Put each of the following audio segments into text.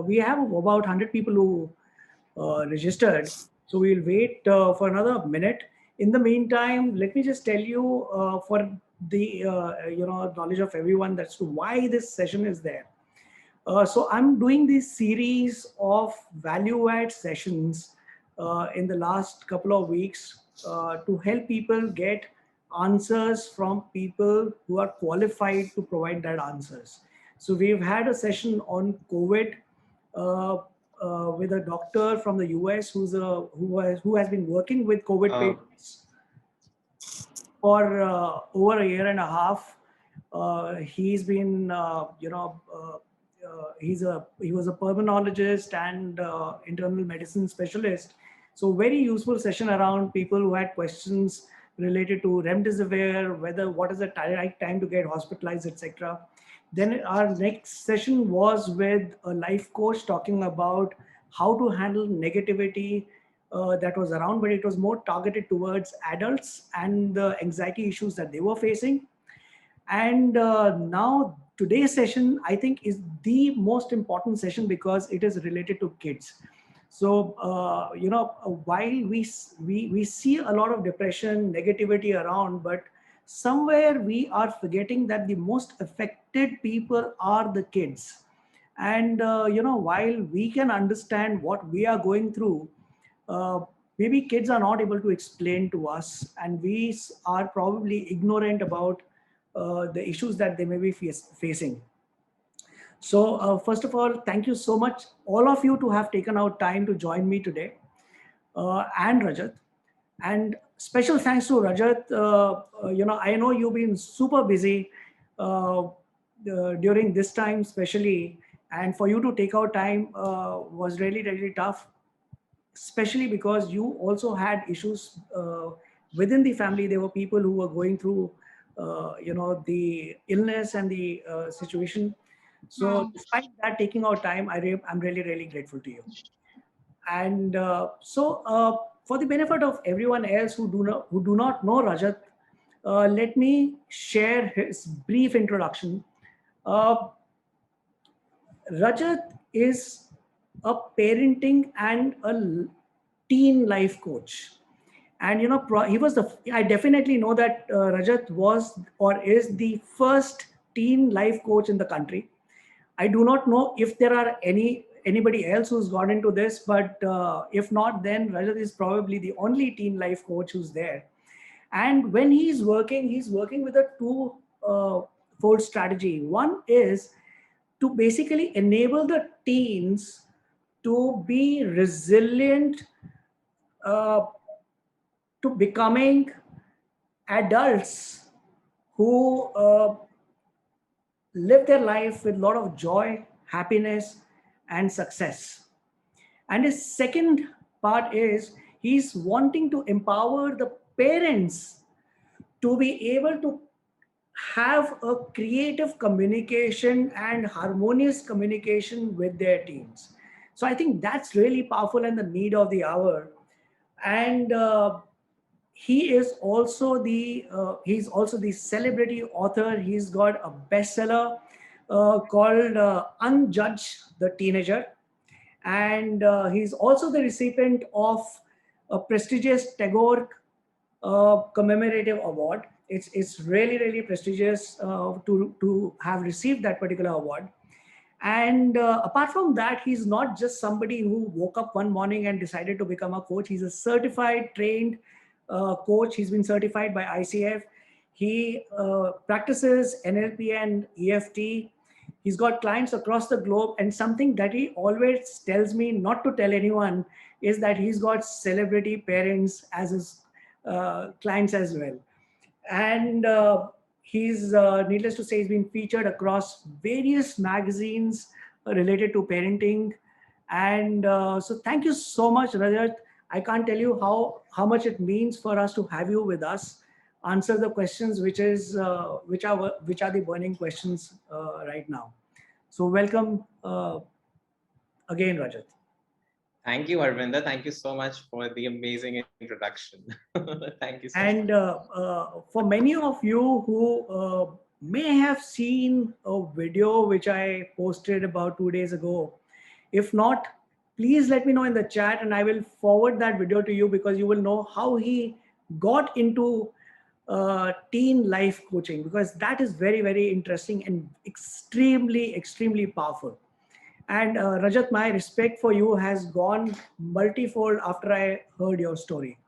we have about 100 people who registered. So we'll wait for another minute. In the meantime, let me just tell you for the knowledge of everyone that's to why this session is there. So I'm doing this series of value add sessions in the last couple of weeks to help people get answers from people who are qualified to provide that answers. So we've had a session on COVID uh, with a doctor from the US who has been working with COVID patients for over a year and a half. He's been, he was a pulmonologist and internal medicine specialist. So very useful session around people who had questions related to remdesivir, whether what is the right time to get hospitalized, etc. Then our next session was with a life coach talking about how to handle negativity that was around, but it was more targeted towards adults and the anxiety issues that they were facing. And now today's session, I think, is the most important session because it is related to kids. So, while we see a lot of depression, negativity around, but somewhere we are forgetting that the most affected people are the kids. And, while we can understand what we are going through, uh, maybe kids are not able to explain to us, and we are probably ignorant about the issues that they may be facing. So, first of all, thank you so much, all of you, to have taken out time to join me today, and Rajat. And special thanks to Rajat. I know you've been super busy during this time, especially, and for you to take out time was really, really tough, especially because you also had issues within the family. There were people who were going through, the illness and the situation. So, despite that, taking our time, I'm really, really grateful to you. And for the benefit of everyone else who do not know Rajat, let me share his brief introduction. Uh, Rajat is a parenting and a teen life coach. And he was I definitely know that Rajat was or is the first teen life coach in the country. I do not know if there are anybody else who's gone into this, but if not, then Rajat is probably the only teen life coach who's there. And when he's working with a two-fold strategy. One is to basically enable the teens to be resilient uh, to becoming adults who live their life with a lot of joy, happiness, and success. And his second part is he's wanting to empower the parents to be able to have a creative communication and harmonious communication with their teams. So I think that's really powerful and the need of the hour. And he's also the celebrity author. He's got a bestseller called Unjudge the Teenager, and he's also the recipient of a prestigious Tagore commemorative award. It's really, really prestigious to have received that particular award. And apart from that, he's not just somebody who woke up one morning and decided to become a coach. He's a certified, trained coach. He's been certified by ICF. He practices NLP and EFT. He's got clients across the globe. And something that he always tells me not to tell anyone is that he's got celebrity parents as his clients as well. And he's, needless to say, he's been featured across various magazines related to parenting. And so thank you so much, Rajat. I can't tell you how much it means for us to have you with us, answer the questions which are the burning questions right now. So welcome again, Rajat. Thank you, Arvinda. Thank you so much for the amazing introduction. Thank you so much. And for many of you who may have seen a video which I posted about 2 days ago, If not, please let me know in the chat and I will forward that video to you, because you will know how he got into teen life coaching, because that is very, very interesting and extremely, extremely powerful. And Rajat, my respect for you has gone multifold after I heard your story,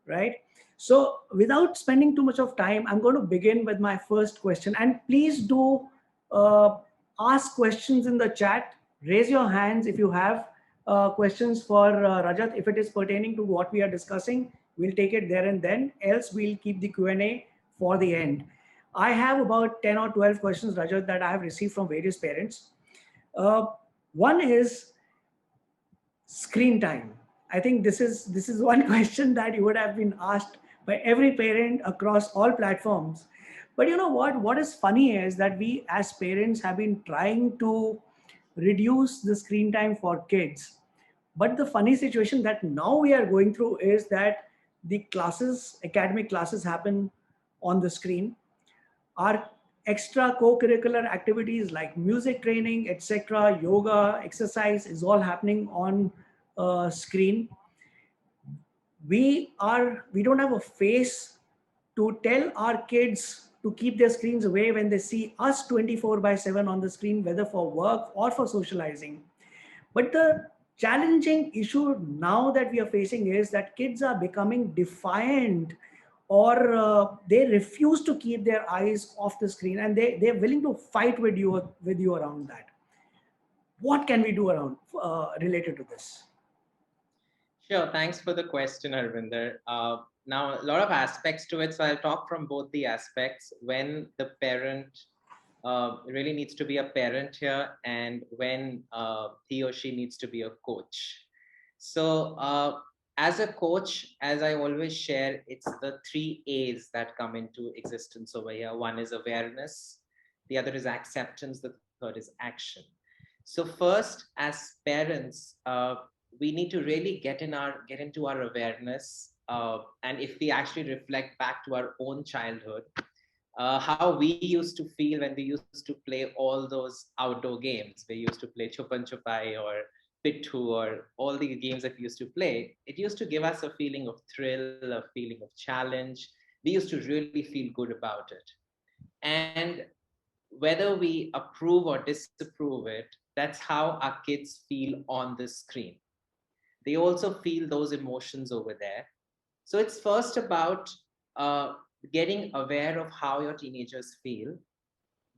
right? So, without spending too much of time, I'm going to begin with my first question. And please do uh, ask questions in the chat. Raise your hands if you have questions for Rajat. If it is pertaining to what we are discussing, we'll take it there and then. Else, we'll keep the Q&A for the end. I have about 10 or 12 questions, Rajat, that I have received from various parents. Uh, One is screen time. I think this is one question that you would have been asked by every parent across all platforms. But you know what is funny is that we as parents have been trying to reduce the screen time for kids. But the funny situation that now we are going through is that the classes, academic classes, happen on the screen. Our extra co-curricular activities like music training, etc., yoga, exercise is all happening on screen. We don't have a face to tell our kids to keep their screens away when they see us 24 by 7 on the screen, whether for work or for socializing. But the challenging issue now that we are facing is that kids are becoming defiant, or they refuse to keep their eyes off the screen, and they're willing to fight with you around that. What can we do around related to this? Sure. Thanks for the question, Arvinder. Now, a lot of aspects to it. So I'll talk from both the aspects: when the parent really needs to be a parent here, and when he or she needs to be a coach. So, as a coach, as I always share, it's the three A's that come into existence over here. One is awareness, the other is acceptance, the third is action. So, first, as parents, we need to really get into our awareness, and if we actually reflect back to our own childhood, how we used to feel when we used to play all those outdoor games. We used to play Chupan Chupai or Pittu or all the games that we used to play. It used to give us a feeling of thrill, a feeling of challenge. We used to really feel good about it. And whether we approve or disapprove it, that's how our kids feel on the screen. They also feel those emotions over there. So it's first about uh, getting aware of how your teenagers feel.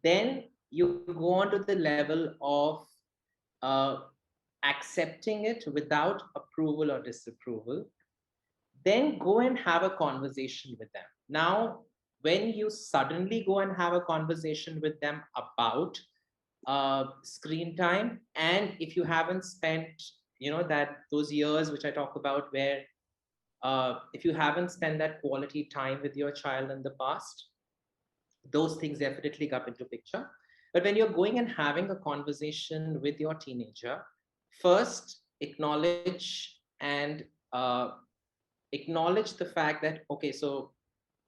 Then you go on to the level of uh, accepting it without approval or disapproval. Then go and have a conversation with them. Now, when you suddenly go and have a conversation with them about screen time, and if you haven't spent, that those years which I talk about, where if you haven't spent that quality time with your child in the past, those things definitely come into picture. But when you're going and having a conversation with your teenager, first uh, acknowledge the fact that, okay, so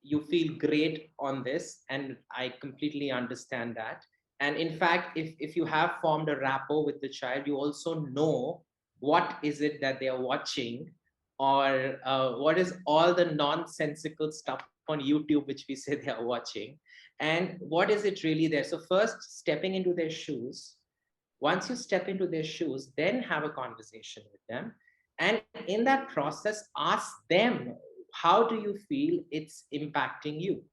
you feel great on this, and I completely understand that. And in fact, if you have formed a rapport with the child, you also know what is it that they are watching, or what is all the nonsensical stuff on YouTube which we say they are watching, and what is it really there. So first, stepping into their shoes. Once you step into their shoes, then have a conversation with them, and in that process, ask them, how do you feel it's impacting you?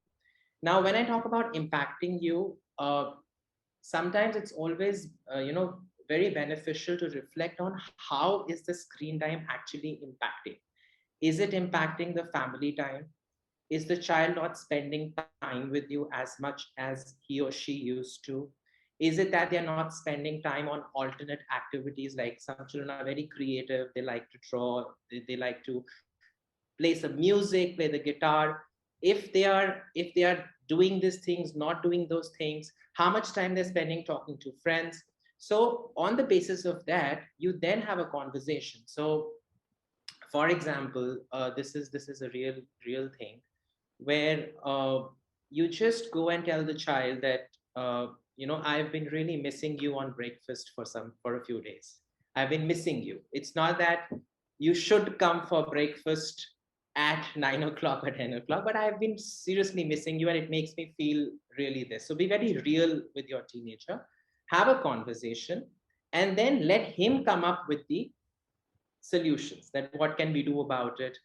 Now, when I talk about impacting you, sometimes it's always very beneficial to reflect on how is the screen time actually impacting. Is it impacting the family time? Is the child not spending time with you as much as he or she used to? Is it that they're not spending time on alternate activities? Like, some children are very creative, they like to draw, they like to play some music, play the guitar. If they are doing these things, not doing those things, how much time they're spending talking to friends. So on the basis of that, you then have a conversation. So for example, this is a real thing, where you just go and tell the child that, I've been really missing you on breakfast for a few days. I've been missing you. It's not that you should come for breakfast at 9 o'clock or 10 o'clock, but I've been seriously missing you and it makes me feel really this. So be very real with your teenager, have a conversation, and then let him come up with the solutions, that what can we do about it.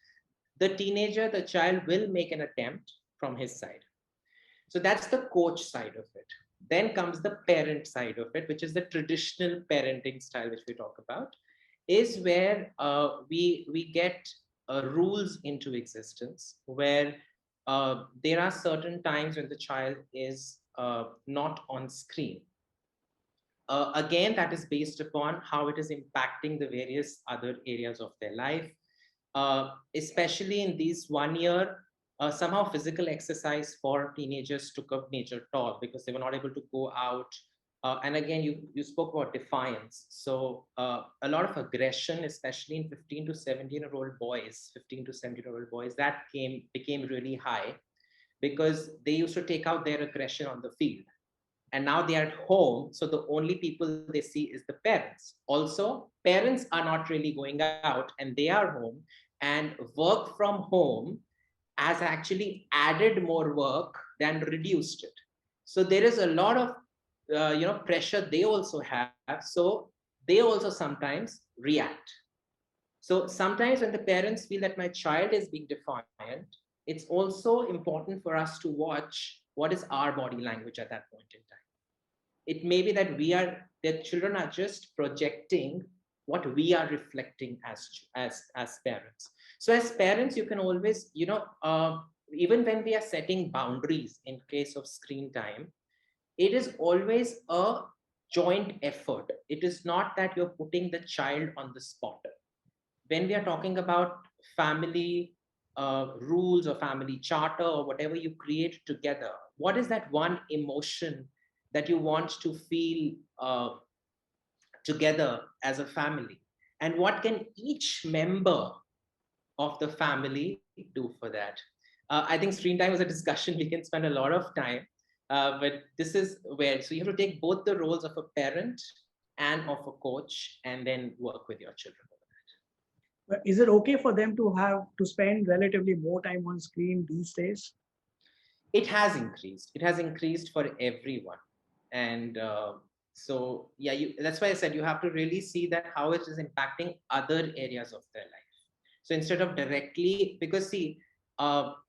The teenager, the child will make an attempt from his side. So that's the coach side of it. Then comes the parent side of it, which is the traditional parenting style, which we talk about, is where we get rules into existence, where there are certain times when the child is not on screen. Again, that is based upon how it is impacting the various other areas of their life. Especially in these 1 year, somehow physical exercise for teenagers took a major toll because they were not able to go out. And again, you spoke about defiance. So a lot of aggression, especially in 15 to 17-year-old boys, 15 to 17-year-old boys, that became really high because they used to take out their aggression on the field, and now they are at home, so the only people they see is the parents. Also, parents are not really going out and they are home, and work from home has actually added more work than reduced it. So there is a lot of pressure they also have, so they also sometimes react. So sometimes when the parents feel that my child is being defiant, it's also important for us to watch what is our body language at that point in time. It may be that their children are just projecting what we are reflecting as parents. So as parents, you can always, even when we are setting boundaries in case of screen time, it is always a joint effort. It is not that you're putting the child on the spot. When we are talking about family rules or family charter or whatever you create together, what is that one emotion that you want to feel together as a family? And what can each member of the family do for that? I think screen time is a discussion we can spend a lot of time, but this is where, so you have to take both the roles of a parent and of a coach and then work with your children. But is it okay for them to have to spend relatively more time on screen these days? It has increased. It has increased for everyone. And so, yeah, that's why I said you have to really see that how it is impacting other areas of their life. So instead of directly, because see,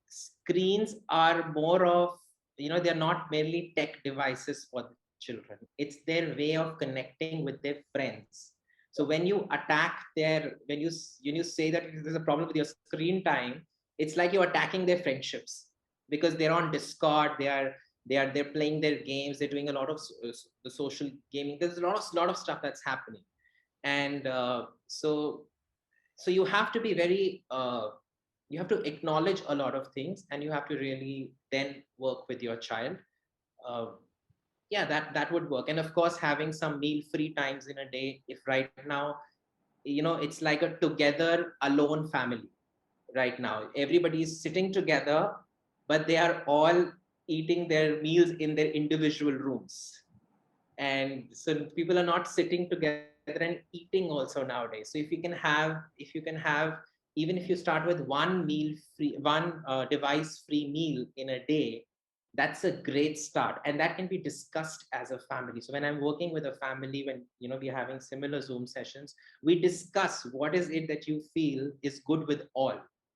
screens are more of, they're not merely tech devices for the children. It's their way of connecting with their friends. So when you attack when you say that there's a problem with your screen time, it's like you're attacking their friendships, because they're on Discord, they're playing their games, they're doing a lot of the social gaming. There's a lot of stuff that's happening, and so you have to be very you have to acknowledge a lot of things, and you have to really then work with your child. uh, yeah, that would work. And of course, having some meal free times in a day. If right now, it's like a together alone family. Right now everybody is sitting together, but they are all eating their meals in their individual rooms, and so people are not sitting together and eating also nowadays. So if you can have even if you start with one device free meal in a day, that's a great start, and that can be discussed as a family. So when I'm working with a family, when we're having similar Zoom sessions, we discuss what is it that you feel is good with all,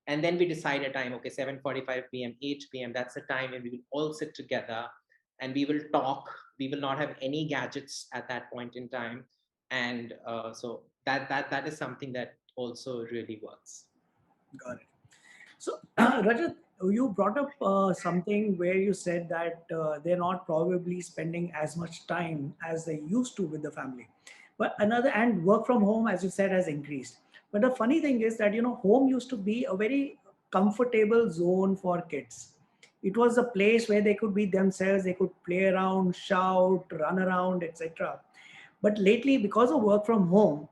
and then we decide a time. Okay, 7:45 p.m., 8 p.m., that's the time when we will all sit together and we will talk. We will not have any gadgets at that point in time, and so that is something that also really works. Got it. So, Rajat, you brought up something where you said that they're not probably spending as much time as they used to with the family. But another, and work from home, as you said, has increased. But the funny thing is that, home used to be a very comfortable zone for kids. It was a place where they could be themselves, they could play around, shout, run around, etc. But lately, because of work from home,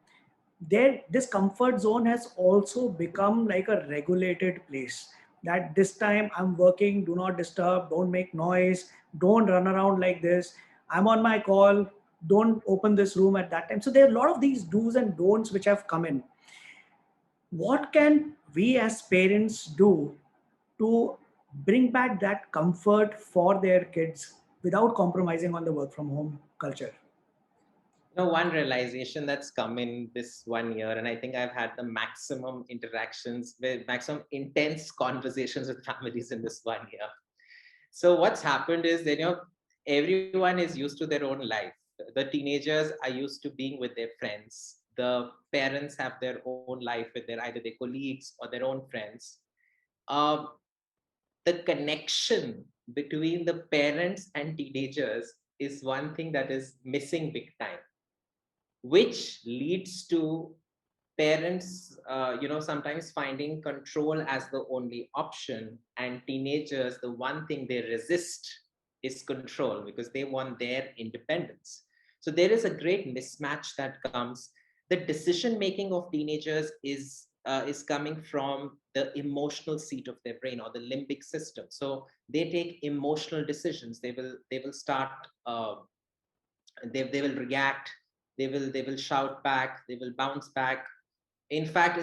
this comfort zone has also become like a regulated place, that this time I'm working, do not disturb, don't make noise, don't run around like this, I'm on my call, don't open this room at that time. So there are a lot of these do's and don'ts which have come in. What can we as parents do to bring back that comfort for their kids without compromising on the work from home culture? One realization that's come in this 1 year, and I think I've had the maximum interactions with maximum intense conversations with families in this 1 year. So what's happened is that everyone is used to their own life. The teenagers are used to being with their friends. The parents have their own life with either their colleagues or their own friends. Uh, the connection between the parents and teenagers is one thing that is missing big time, which leads to parents sometimes finding control as the only option, and teenagers, the one thing they resist is control because they want their independence. So there is a great mismatch that comes. The decision making of teenagers is coming from the emotional seat of their brain or the limbic system. So they take emotional decisions. They will start they will react, they will shout back, they will bounce back. In fact,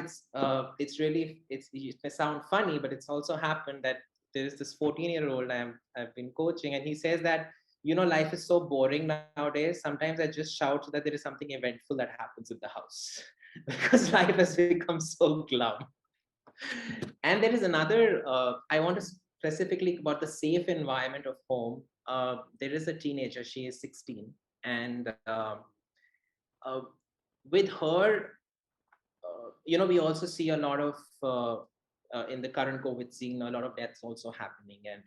it's really, it may sound funny, but it's also happened that there's this 14-year-old I've been coaching, and he says that life is so boring nowadays. Sometimes I just shout so that there is something eventful that happens in the house because life has become so glum. And there is another, I want to specifically about the safe environment of home. There is a teenager, she is 16, and uh, with her, we also see a lot of in the current COVID scene, a lot of deaths also happening. And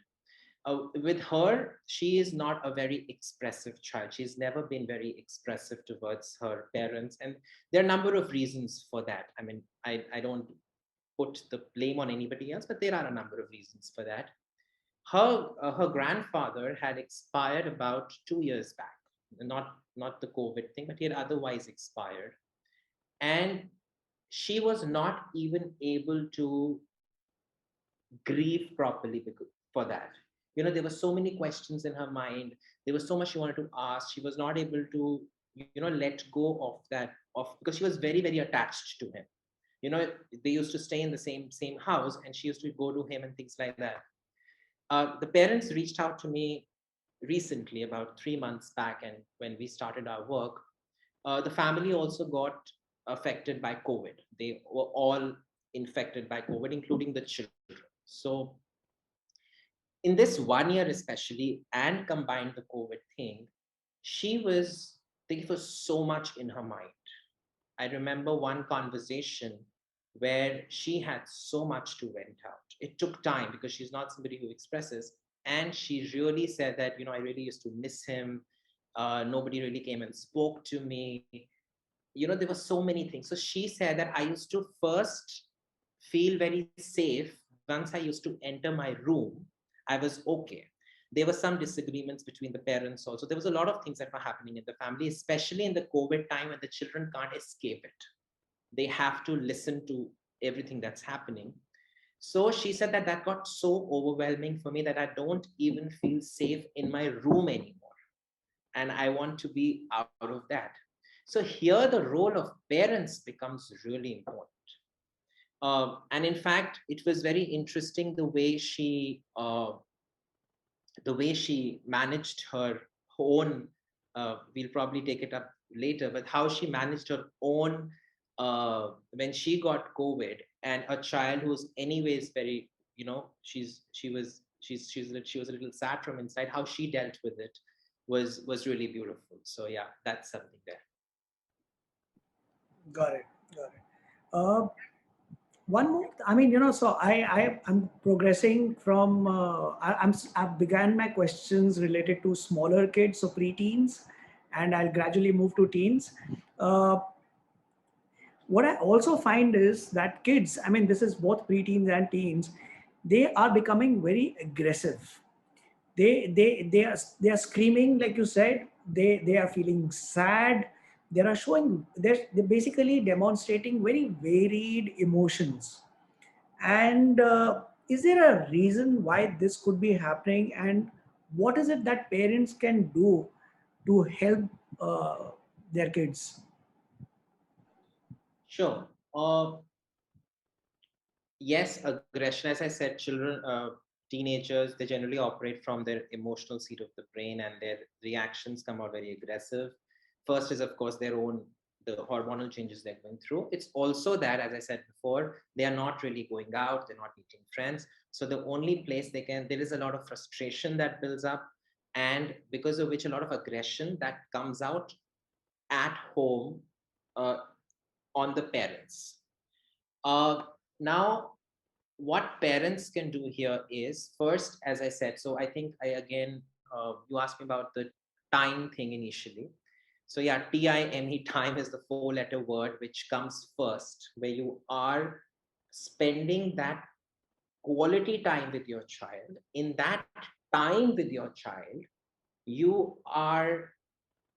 with her, she is not a very expressive child. She's never been very expressive towards her parents, and there are a number of reasons for that. I mean, I don't put the blame on anybody else, but there are a number of reasons for that. Her grandfather had expired about 2 years back, not the COVID thing, but he had otherwise expired, and she was not even able to grieve properly for that. There were so many questions in her mind. There was so much she wanted to ask. She was not able to, let go of that, because she was very, very attached to him. You know, they used to stay in the same house, and she used to go to him and things like that. The parents reached out to me recently, about 3 months back, and when we started our work, the family also got affected by COVID. They were all infected by COVID, including the children. So in this 1 year especially, and combined the COVID thing, she was thinking for so much in her mind. I remember one conversation where she had so much to vent out. It took time because she's not somebody who expresses. And she really said that, I really used to miss him. Nobody really came and spoke to me. There were so many things. So she said that I used to first feel very safe. Once I used to enter my room, I was okay. There were some disagreements between the parents also. There was a lot of things that were happening in the family, especially in the COVID time when the children can't escape it. They have to listen to everything that's happening. So she said that that got so overwhelming for me that I don't even feel safe in my room anymore. And I want to be out of that. So here the role of parents becomes really important. And in fact, it was very interesting the way she managed her own. We'll probably take it up later, but how she managed her own when she got COVID, and a child who was anyways very, she was a little sad from inside. How she dealt with it was really beautiful. So yeah, that's something there. Got it. Got it. Uh, One more, I mean, so I'm progressing from, I've began my questions related to smaller kids, so preteens, and I'll gradually move to teens. Uh, what I also find is that kids, I mean, this is both preteens and teens, they are becoming very aggressive. They are screaming, like you said. They are feeling sad. They're basically demonstrating very varied emotions. And is there a reason why this could be happening? And what is it that parents can do to help their kids? Sure. Yes, aggression, as I said, children, teenagers, they generally operate from their emotional seat of the brain, and their reactions come out very aggressive. First is, of course, their own, the hormonal changes they're going through. It's also that, as I said before, they are not really going out, they're not meeting friends. So the only place they can, there is a lot of frustration that builds up, and because of which a lot of aggression that comes out at home, uh, on the parents. Uh, Now, what parents can do here is first, as I said, so I think I again, you asked me about the time thing initially. So yeah, time, time is the four-letter word which comes first, where you are spending that quality time with your child. In that time with your child, you are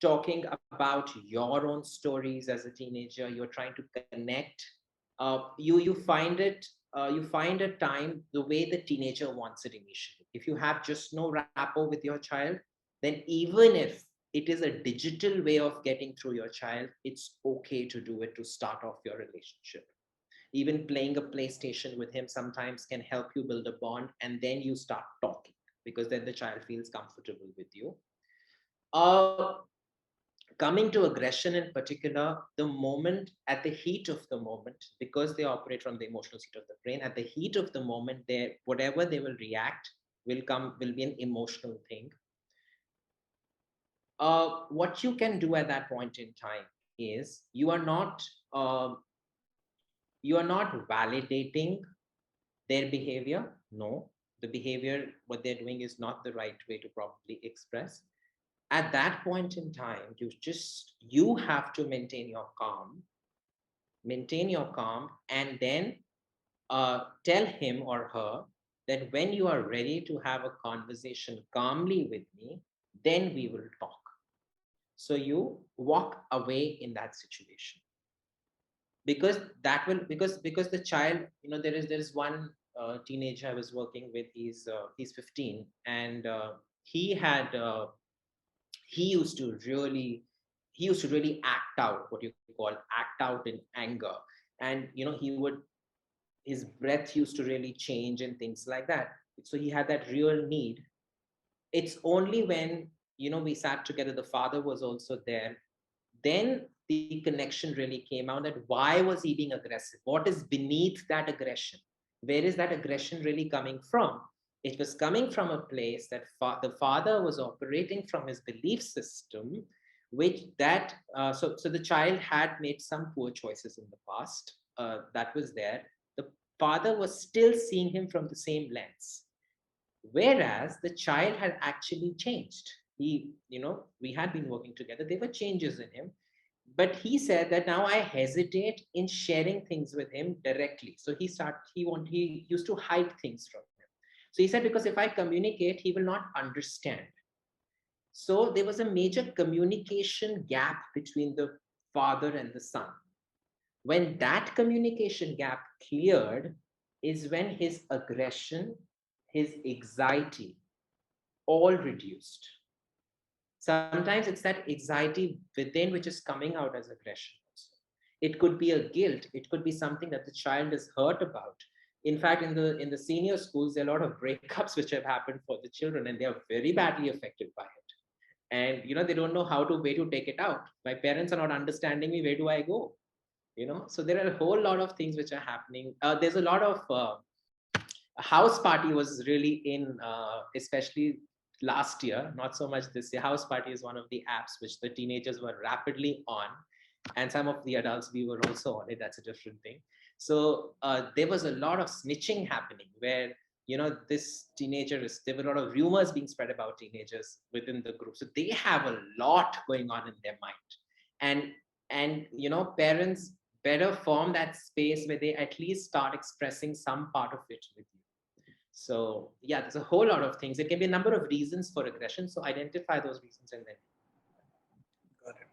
talking about your own stories as a teenager. You're trying to connect. You find it, you find a time the way the teenager wants it initially. If you have just no rapport with your child, then even if it is a digital way of getting through your child, it's okay to do it to start off your relationship. Even playing a PlayStation with him sometimes can help you build a bond, and then you start talking, because then the child feels comfortable with you. uh, Coming to aggression in particular, the moment, at the heat of the moment, because they operate from the emotional seat of the brain, at the heat of the moment, they, whatever they will react will be an emotional thing. What you can do at that point in time is uh, you are not validating their behavior. No, the behavior, what they're doing is not the right way to probably express. At that point in time, you have to maintain your calm, and then tell him or her that when you are ready to have a conversation calmly with me, then we will talk. So you walk away in that situation, because that will, because the child, there is one teenager I was working with. He's 15, and he had he used to really he used to really act out, what you call act out in anger. And his breath used to really change and things like that. So he had that real need. It's only when we sat together, the father was also there, then the connection really came out, that why was he being aggressive, what is beneath that aggression, where is that aggression really coming from. It was coming from a place that the father was operating from his belief system, which that so the child had made some poor choices in the past, that was there. The father was still seeing him from the same lens, whereas the child had actually changed. We had been working together, there were changes in him, but he said that now I hesitate in sharing things with him directly. So he used to hide things from him. So he said, because if I communicate, he will not understand. So there was a major communication gap between the father and the son. When that communication gap cleared is when his aggression, his anxiety all reduced. Sometimes it's that anxiety within which is coming out as aggression also. It could be a guilt, it could be something that the child is hurt about. In fact, in the senior schools, there are a lot of breakups which have happened for the children, and they are very badly affected by it. And they don't know how to way to take it out. My parents are not understanding me, where do I go? So there are a whole lot of things which are happening. There's a lot of house party was really in, especially last year, not so much this year. House party is one of the apps which the teenagers were rapidly on, and some of the adults, we were also on it. That's a different thing. So there was a lot of snitching happening, where this teenager is, there were a lot of rumors being spread about teenagers within the group, so they have a lot going on in their mind. And parents better form that space where they at least start expressing some part of it with you. So yeah, there's a whole lot of things. It can be a number of reasons for aggression. So identify those reasons and then. Got it.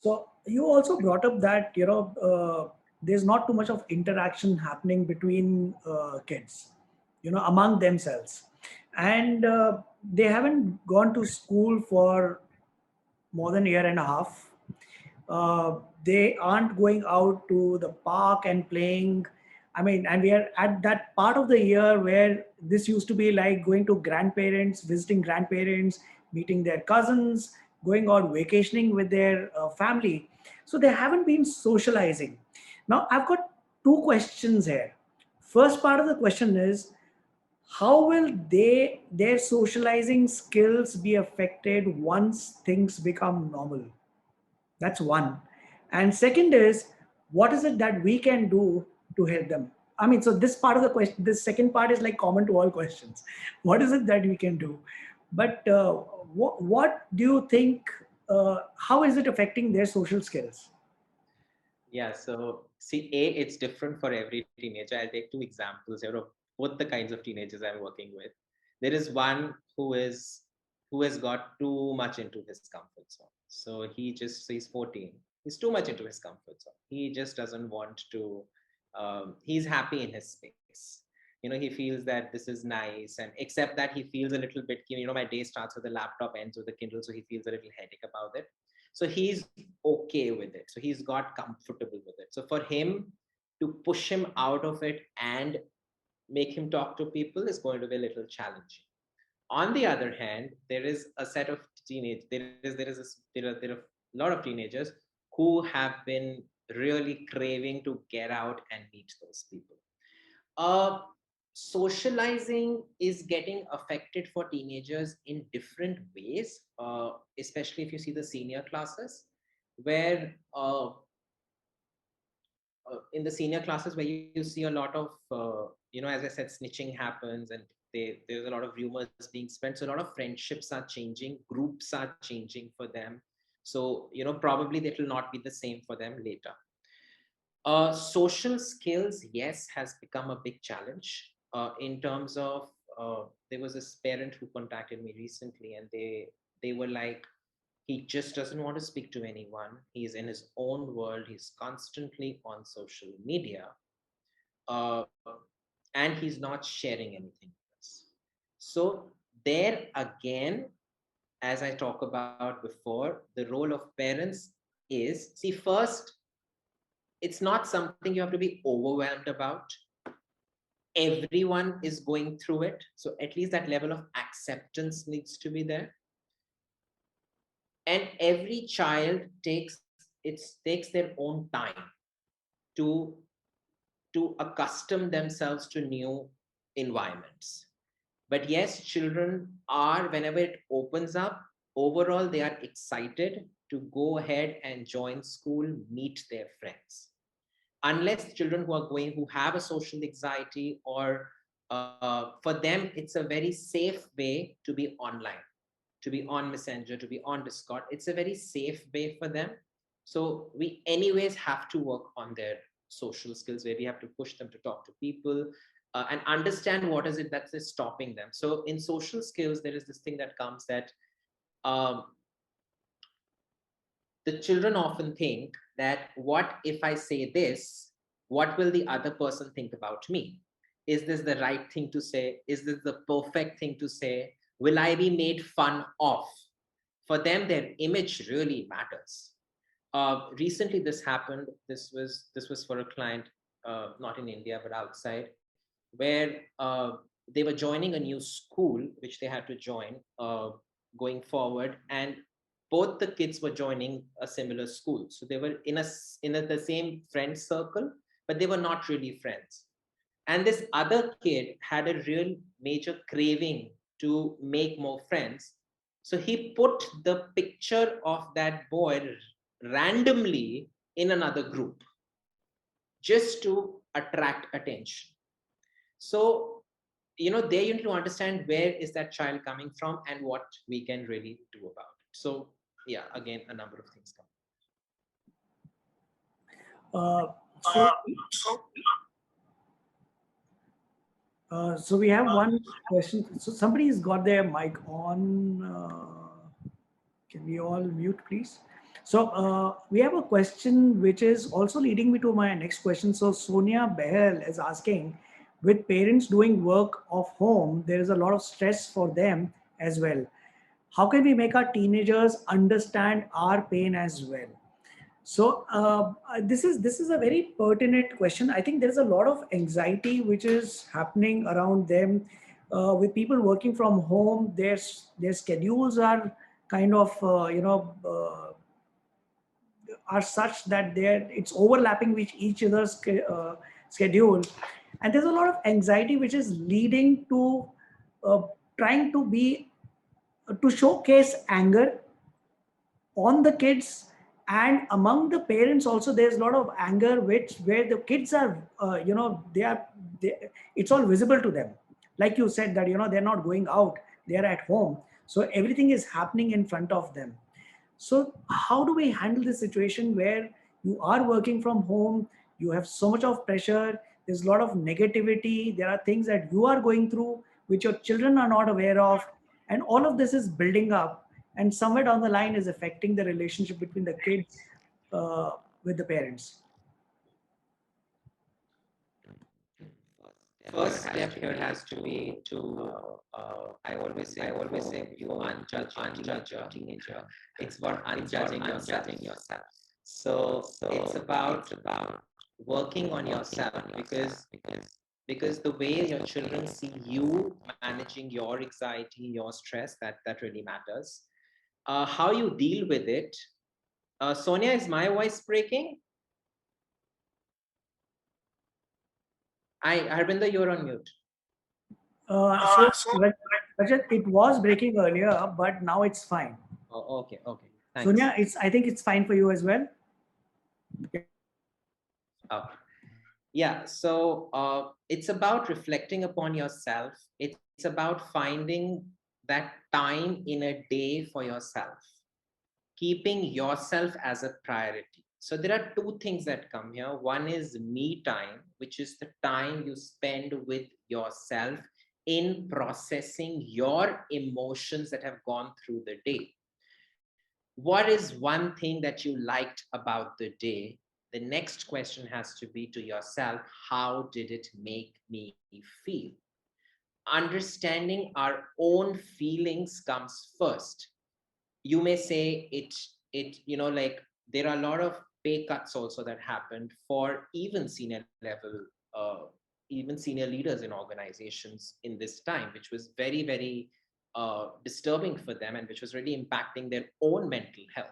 So you also brought up that there's not too much of interaction happening between kids, among themselves, and they haven't gone to school for more than a year and a half. They aren't going out to the park and playing. I mean, and we are at that part of the year where this used to be like going to grandparents, visiting grandparents, meeting their cousins, going out vacationing with their family. So they haven't been socializing. Now, I've got two questions here. First part of the question is, how will their socializing skills be affected once things become normal? That's one. And second is, what is it that we can do to help them? I mean, so this part of the question, this second part is like common to all questions. What is it that we can do? But what do you think? How is it affecting their social skills? Yeah, so see, it's different for every teenager. I'll take two examples here of both the kinds of teenagers I'm working with. There is one who has got too much into his comfort zone. So he's 14. He's too much into his comfort zone. He just doesn't want to. He's happy in his space. He feels that this is nice, and except that he feels a little bit. My day starts with the laptop, ends with the Kindle, so he feels a little headache about it. So he's okay with it, so he's got comfortable with it. So for him to push him out of it and make him talk to people is going to be a little challenging. On the other hand, there is a set of teenage there are a lot of teenagers who have been really craving to get out and meet those people. uh, Socializing is getting affected for teenagers in different ways, especially if you see the senior classes, where in the senior classes where you see a lot of as I said, snitching happens, and there's a lot of rumors being spread. So a lot of friendships are changing, groups are changing for them. So probably that will not be the same for them later. Social skills, yes, has become a big challenge in terms of there was this parent who contacted me recently, and they were like, he just doesn't want to speak to anyone. He's in his own world. He's constantly on social media, uh, and he's not sharing anything with us. So there again, as I talked about before, the role of parents is, see, first, it's not something you have to be overwhelmed about. Everyone is going through it, so at least that level of acceptance needs to be there. And every child takes their own time to accustom themselves to new environments. But yes, children are, whenever it opens up, overall they are excited to go ahead and join school, meet their friends. Unless children who have a social anxiety, or for them it's a very safe way to be online, to be on Messenger, to be on Discord. It's a very safe way for them. So we anyways have to work on their social skills, where we have to push them to talk to people, and understand what is it that is stopping them. So in social skills, there is this thing that comes that um, the children often think that, what if I say this? What will the other person think about me? Is this the right thing to say? Is this the perfect thing to say? Will I be made fun of? For them, their image really matters. Recently, this happened. This was for a client, not in India but outside, where they were joining a new school which they had to join going forward, and both the kids were joining a similar school, so they were the same friend circle, but they were not really friends. And this other kid had a real major craving to make more friends, so he put the picture of that boy randomly in another group just to attract attention. So there you need to understand where is that child coming from and what we can really do about it. So yeah, again, a number of things come. Uh, so, so we have one question. So somebody's got their mic on. Can we all mute, please? So we have a question which is also leading me to my next question. So Sonia Behel is asking, with parents doing work of home, there is a lot of stress for them as well. how can we make our teenagers understand our pain as well? So this is a very pertinent question. I think there's a lot of anxiety which is happening around them with people working from home. Their schedules are kind of are such that it's overlapping with each other's schedule, and there's a lot of anxiety which is leading to uh, trying to be to showcase anger on the kids, and among the parents also there's a lot of anger which where the kids are it's all visible to them, like you said that they're not going out, they're at home, so everything is happening in front of them. So how do we handle this situation where you are working from home, you have so much of pressure, there's a lot of negativity, there are things that you are going through which your children are not aware of, and all of this is building up, and somewhere down the line is affecting the relationship between the kids uh, with the parents. First step here has to be to, I always say, you unjudge your teenager. It's about unjudging yourself. So it's about working on yourself, because the way your children see you managing your anxiety, your stress, that really matters. How you deal with it. Sonia, is my voice breaking? Harbinder, you're on mute. So Rajat, it was breaking earlier, but now it's fine. Oh, okay. Thanks. Sonia, I think it's fine for you as well. Oh, yeah. So it's about reflecting upon yourself. It's about finding that time in a day for yourself, keeping yourself as a priority. So there are two things that come here. One is me time, which is the time you spend with yourself in processing your emotions that have gone through the day. What is one thing that you liked about the day? The next question has to be to yourself, how did it make me feel? Understanding our own feelings comes first. You may say like, there are a lot of pay cuts also that happened for even senior level, even senior leaders in organizations in this time, which was very, very disturbing for them, and which was really impacting their own mental health.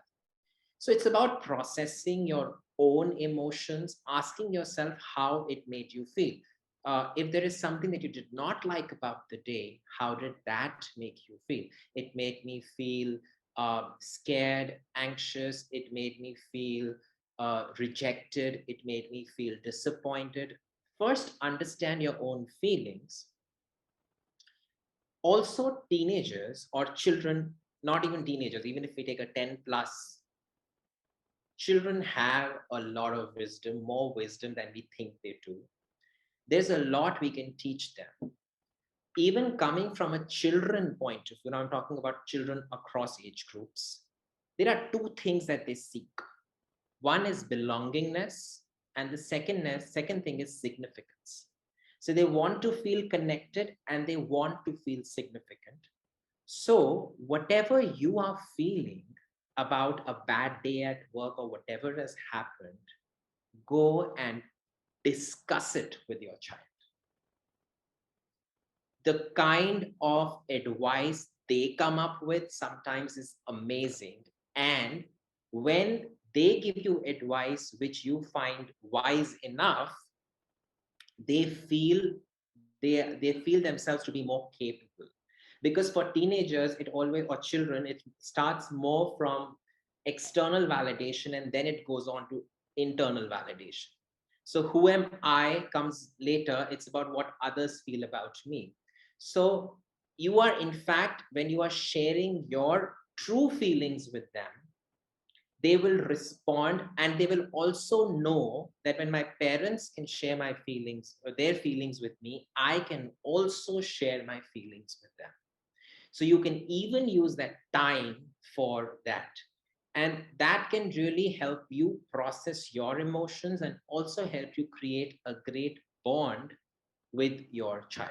So it's about processing your own emotions, asking yourself how it made you feel. If there is something that you did not like about the day, how did that make you feel? It made me feel scared, anxious. It made me feel rejected. It made me feel disappointed. First, understand your own feelings. Also, teenagers or children, not even teenagers, even if we take a 10 plus, children have a lot of wisdom, more wisdom than we think they do. There's a lot we can teach them. Even coming from a children point of view, I'm talking about children across age groups, there are two things that they seek. One is belongingness, and the second thing is significance. So they want to feel connected and they want to feel significant. So, whatever you are feeling about a bad day at work or whatever has happened, go and discuss it with your child. The kind of advice they come up with sometimes is amazing. And when they give you advice which you find wise enough, they feel they feel themselves to be more capable. Because for teenagers, it always, or children, it starts more from external validation and then it goes on to internal validation. So who am I comes later. It's about what others feel about me. So you are, in fact, when you are sharing your true feelings with them, they will respond, and they will also know that when my parents can share my feelings or their feelings with me, I can also share my feelings with them. So you can even use that time for that. And that can really help you process your emotions and also help you create a great bond with your child.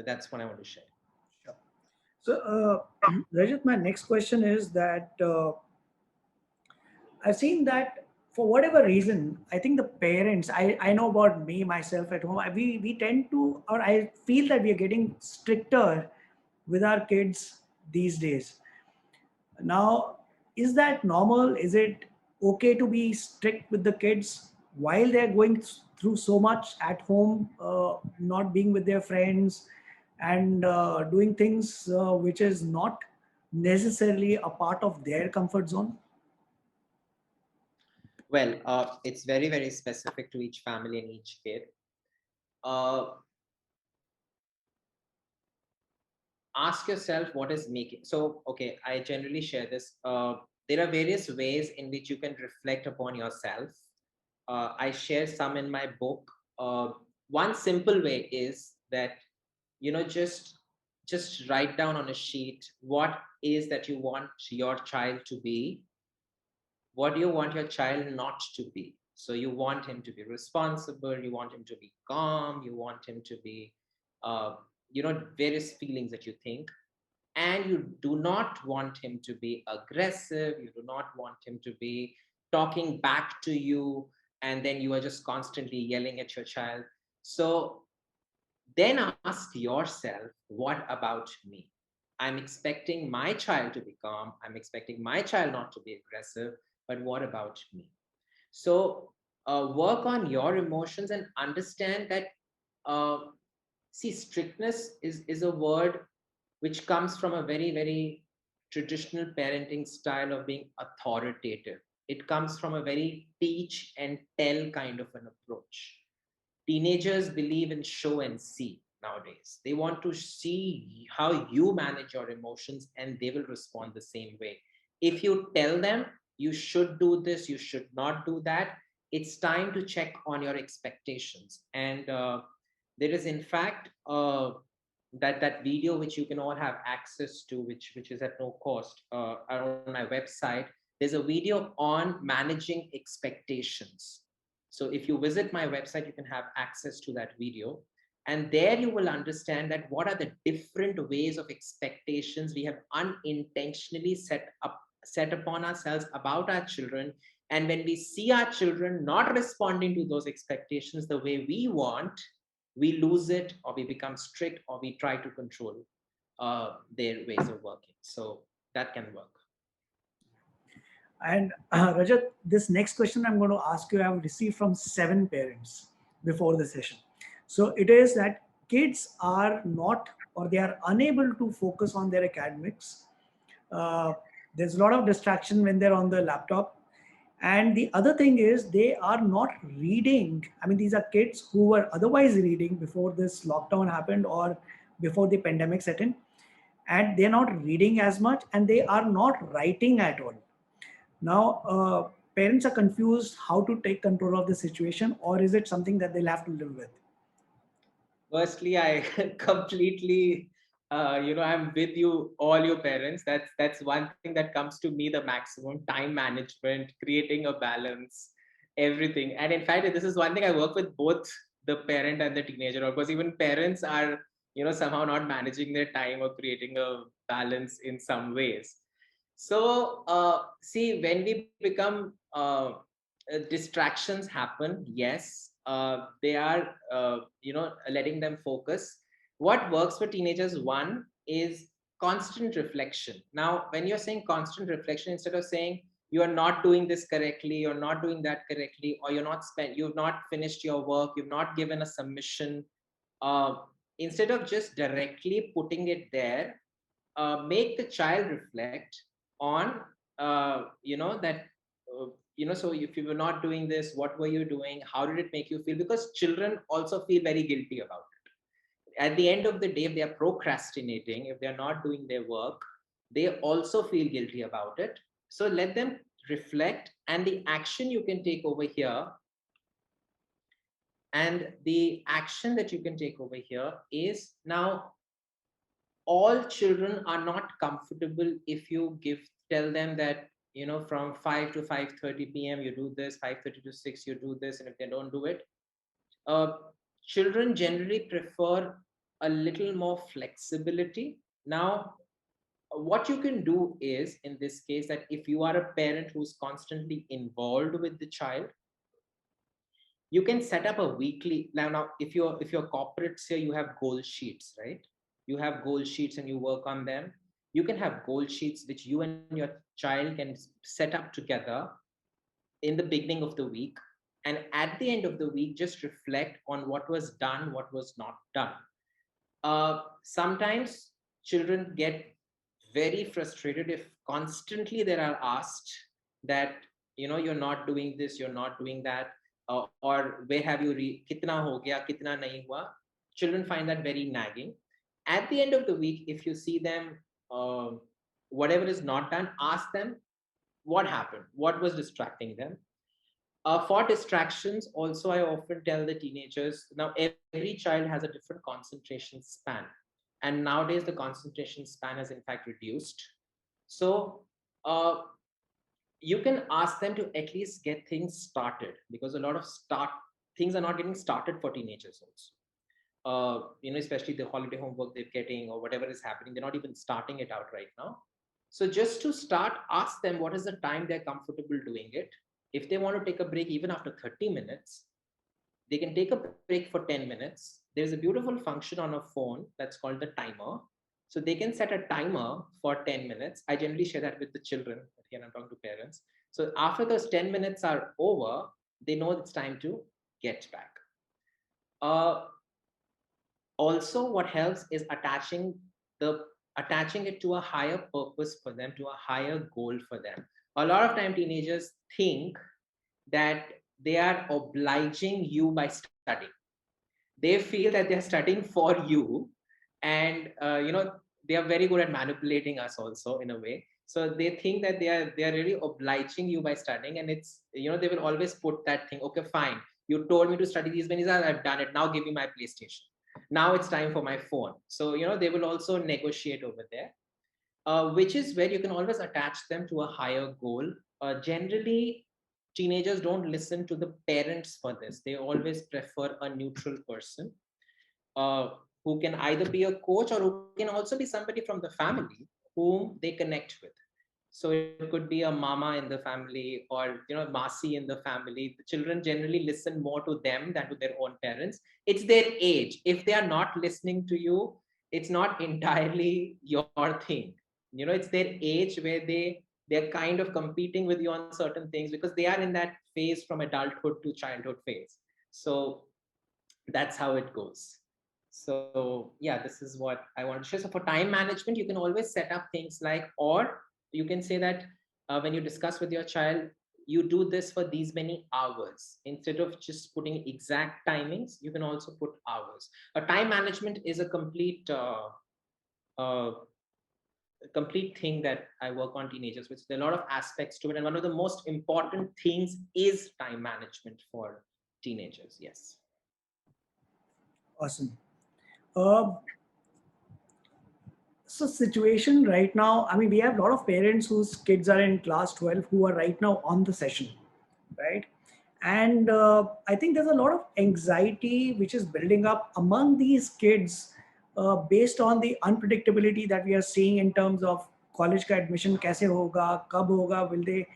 That's what I want to share. Sure. So, Rajat, my next question is that I've seen that for whatever reason, I think the parents, I know about me, myself at home, we tend to, or I feel that we are getting stricter with our kids these days. Now, is that normal? Is it okay to be strict with the kids while they're going through so much at home, not being with their friends and doing things which is not necessarily a part of their comfort zone? Well, it's very, very specific to each family and each kid. Uh, Ask yourself what is making. So, okay, I generally share this. There are various ways in which you can reflect upon yourself. I share some in my book. One simple way is that, just write down on a sheet what is that you want your child to be. What do you want your child not to be? So you want him to be responsible, you want him to be calm, you want him to be uh, various feelings that you think. And you do not want him to be aggressive, you do not want him to be talking back to you, and then you are just constantly yelling at your child. So then ask yourself, what about me? I'm expecting my child to be calm, I'm expecting my child not to be aggressive, but what about me? So work on your emotions and understand that, uh, see, strictness is a word which comes from a very, very traditional parenting style of being authoritative. It comes from a very teach and tell kind of an approach. Teenagers believe in show and see nowadays. They want to see how you manage your emotions and they will respond the same way. If you tell them you should do this, you should not do that, it's time to check on your expectations. And there is, in fact, that video which you can all have access to, which is at no cost, on my website. There's a video on managing expectations. So if you visit my website, you can have access to that video. And there you will understand that what are the different ways of expectations we have unintentionally set upon ourselves about our children. And when we see our children not responding to those expectations the way we want, we lose it, or we become strict, or we try to control their ways of working. So that can work. And Rajat, this next question I'm going to ask you, I've received from 7 parents before the session. So it is that kids are not, or they are unable to focus on their academics. Uh, there's a lot of distraction when they're on the laptop. And the other thing is they are not reading. I mean, these are kids who were otherwise reading before this lockdown happened or before the pandemic set in. And they're not reading as much and they are not writing at all. Now, parents are confused how to take control of the situation, or is it something that they'll have to live with? Firstly, I completely, I'm with you, all your parents. That's one thing that comes to me the maximum: time management, creating a balance, everything. And in fact, this is one thing I work with both the parent and the teenager, because even parents are, somehow not managing their time or creating a balance in some ways. So, see, when we become distractions happen, yes, they are, letting them focus. What works for teenagers, one is constant reflection. Now, when you're saying constant reflection, instead of saying you are not doing this correctly, you're not doing that correctly, or you've not finished your work, you've not given a submission, uh, instead of just directly putting it there, make the child reflect on, that, so if you were not doing this, what were you doing, how did it make you feel? Because children also feel very guilty about it. At the end of the day, if they are procrastinating, if they are not doing their work, they also feel guilty about it. So let them reflect, and the action you can take over here, and the action that you can take over here is, now, all children are not comfortable if you tell them that, from 5 to 5:30 p.m. you do this, 5:30 to 6 you do this, and if they don't do it, uh, children generally prefer a little more flexibility. Now, what you can do is, in this case, that if you are a parent who's constantly involved with the child, you can set up a weekly. Now if you're corporates here, you have goal sheets, right? You have goal sheets and you work on them. You can have goal sheets which you and your child can set up together in the beginning of the week, and at the end of the week just reflect on what was done, what was not done. Sometimes children get very frustrated if constantly they are asked that, you're not doing this, you're not doing that, or where have you kitna ho gaya, kitna nahi hua. Children find that very nagging. At the end of the week, if you see them, uh, whatever is not done, ask them what happened, what was distracting them. For distractions, also, I often tell the teenagers, now every child has a different concentration span. And nowadays, the concentration span has in fact reduced. So uh, you can ask them to at least get things started, because a lot of start things are not getting started for teenagers also. Especially the holiday homework they're getting or whatever is happening, they're not even starting it out right now. So just to start, ask them what is the time they're comfortable doing it. If they want to take a break even after 30 minutes, they can take a break for 10 minutes. There's a beautiful function on a phone that's called the timer. So they can set a timer for 10 minutes. I generally share that with the children. Again, I'm talking to parents. So after those 10 minutes are over, they know it's time to get back. Uh, Also, what helps is the attaching it to a higher purpose for them, to a higher goal for them. A lot of time teenagers think that they are obliging you by studying. They feel that they're studying for you, and they are very good at manipulating us also in a way. So they think that they are really obliging you by studying, and it's, they will always put that thing, okay, fine, you told me to study these many hours, I've done it, now give me my PlayStation, now it's time for my phone. So they will also negotiate over there, which is where you can always attach them to a higher goal. Generally, teenagers don't listen to the parents for this. They always prefer a neutral person, uh, who can either be a coach or who can also be somebody from the family whom they connect with. So it could be a mama in the family, or masi in the family. The children generally listen more to them than to their own parents. It's their age. If they are not listening to you, it's not entirely your thing. It's their age where they're kind of competing with you on certain things, because they are in that phase from adulthood to childhood phase. So that's how it goes. So yeah, this is what I want to share. So for time management, you can always set up things like, or you can say that, when you discuss with your child, you do this for these many hours. Instead of just putting exact timings, you can also put hours. Time management is uh, a complete thing that I work on teenagers, which there are a lot of aspects to it. And one of the most important things is time management for teenagers. Yes. Awesome. Uh, so situation right now, I mean, we have a lot of parents whose kids are in class 12 who are right now on the session, right? And I think there's a lot of anxiety which is building up among these kids, based on the unpredictability that we are seeing in terms of college ka admission kaise hoga, kab hoga, will they,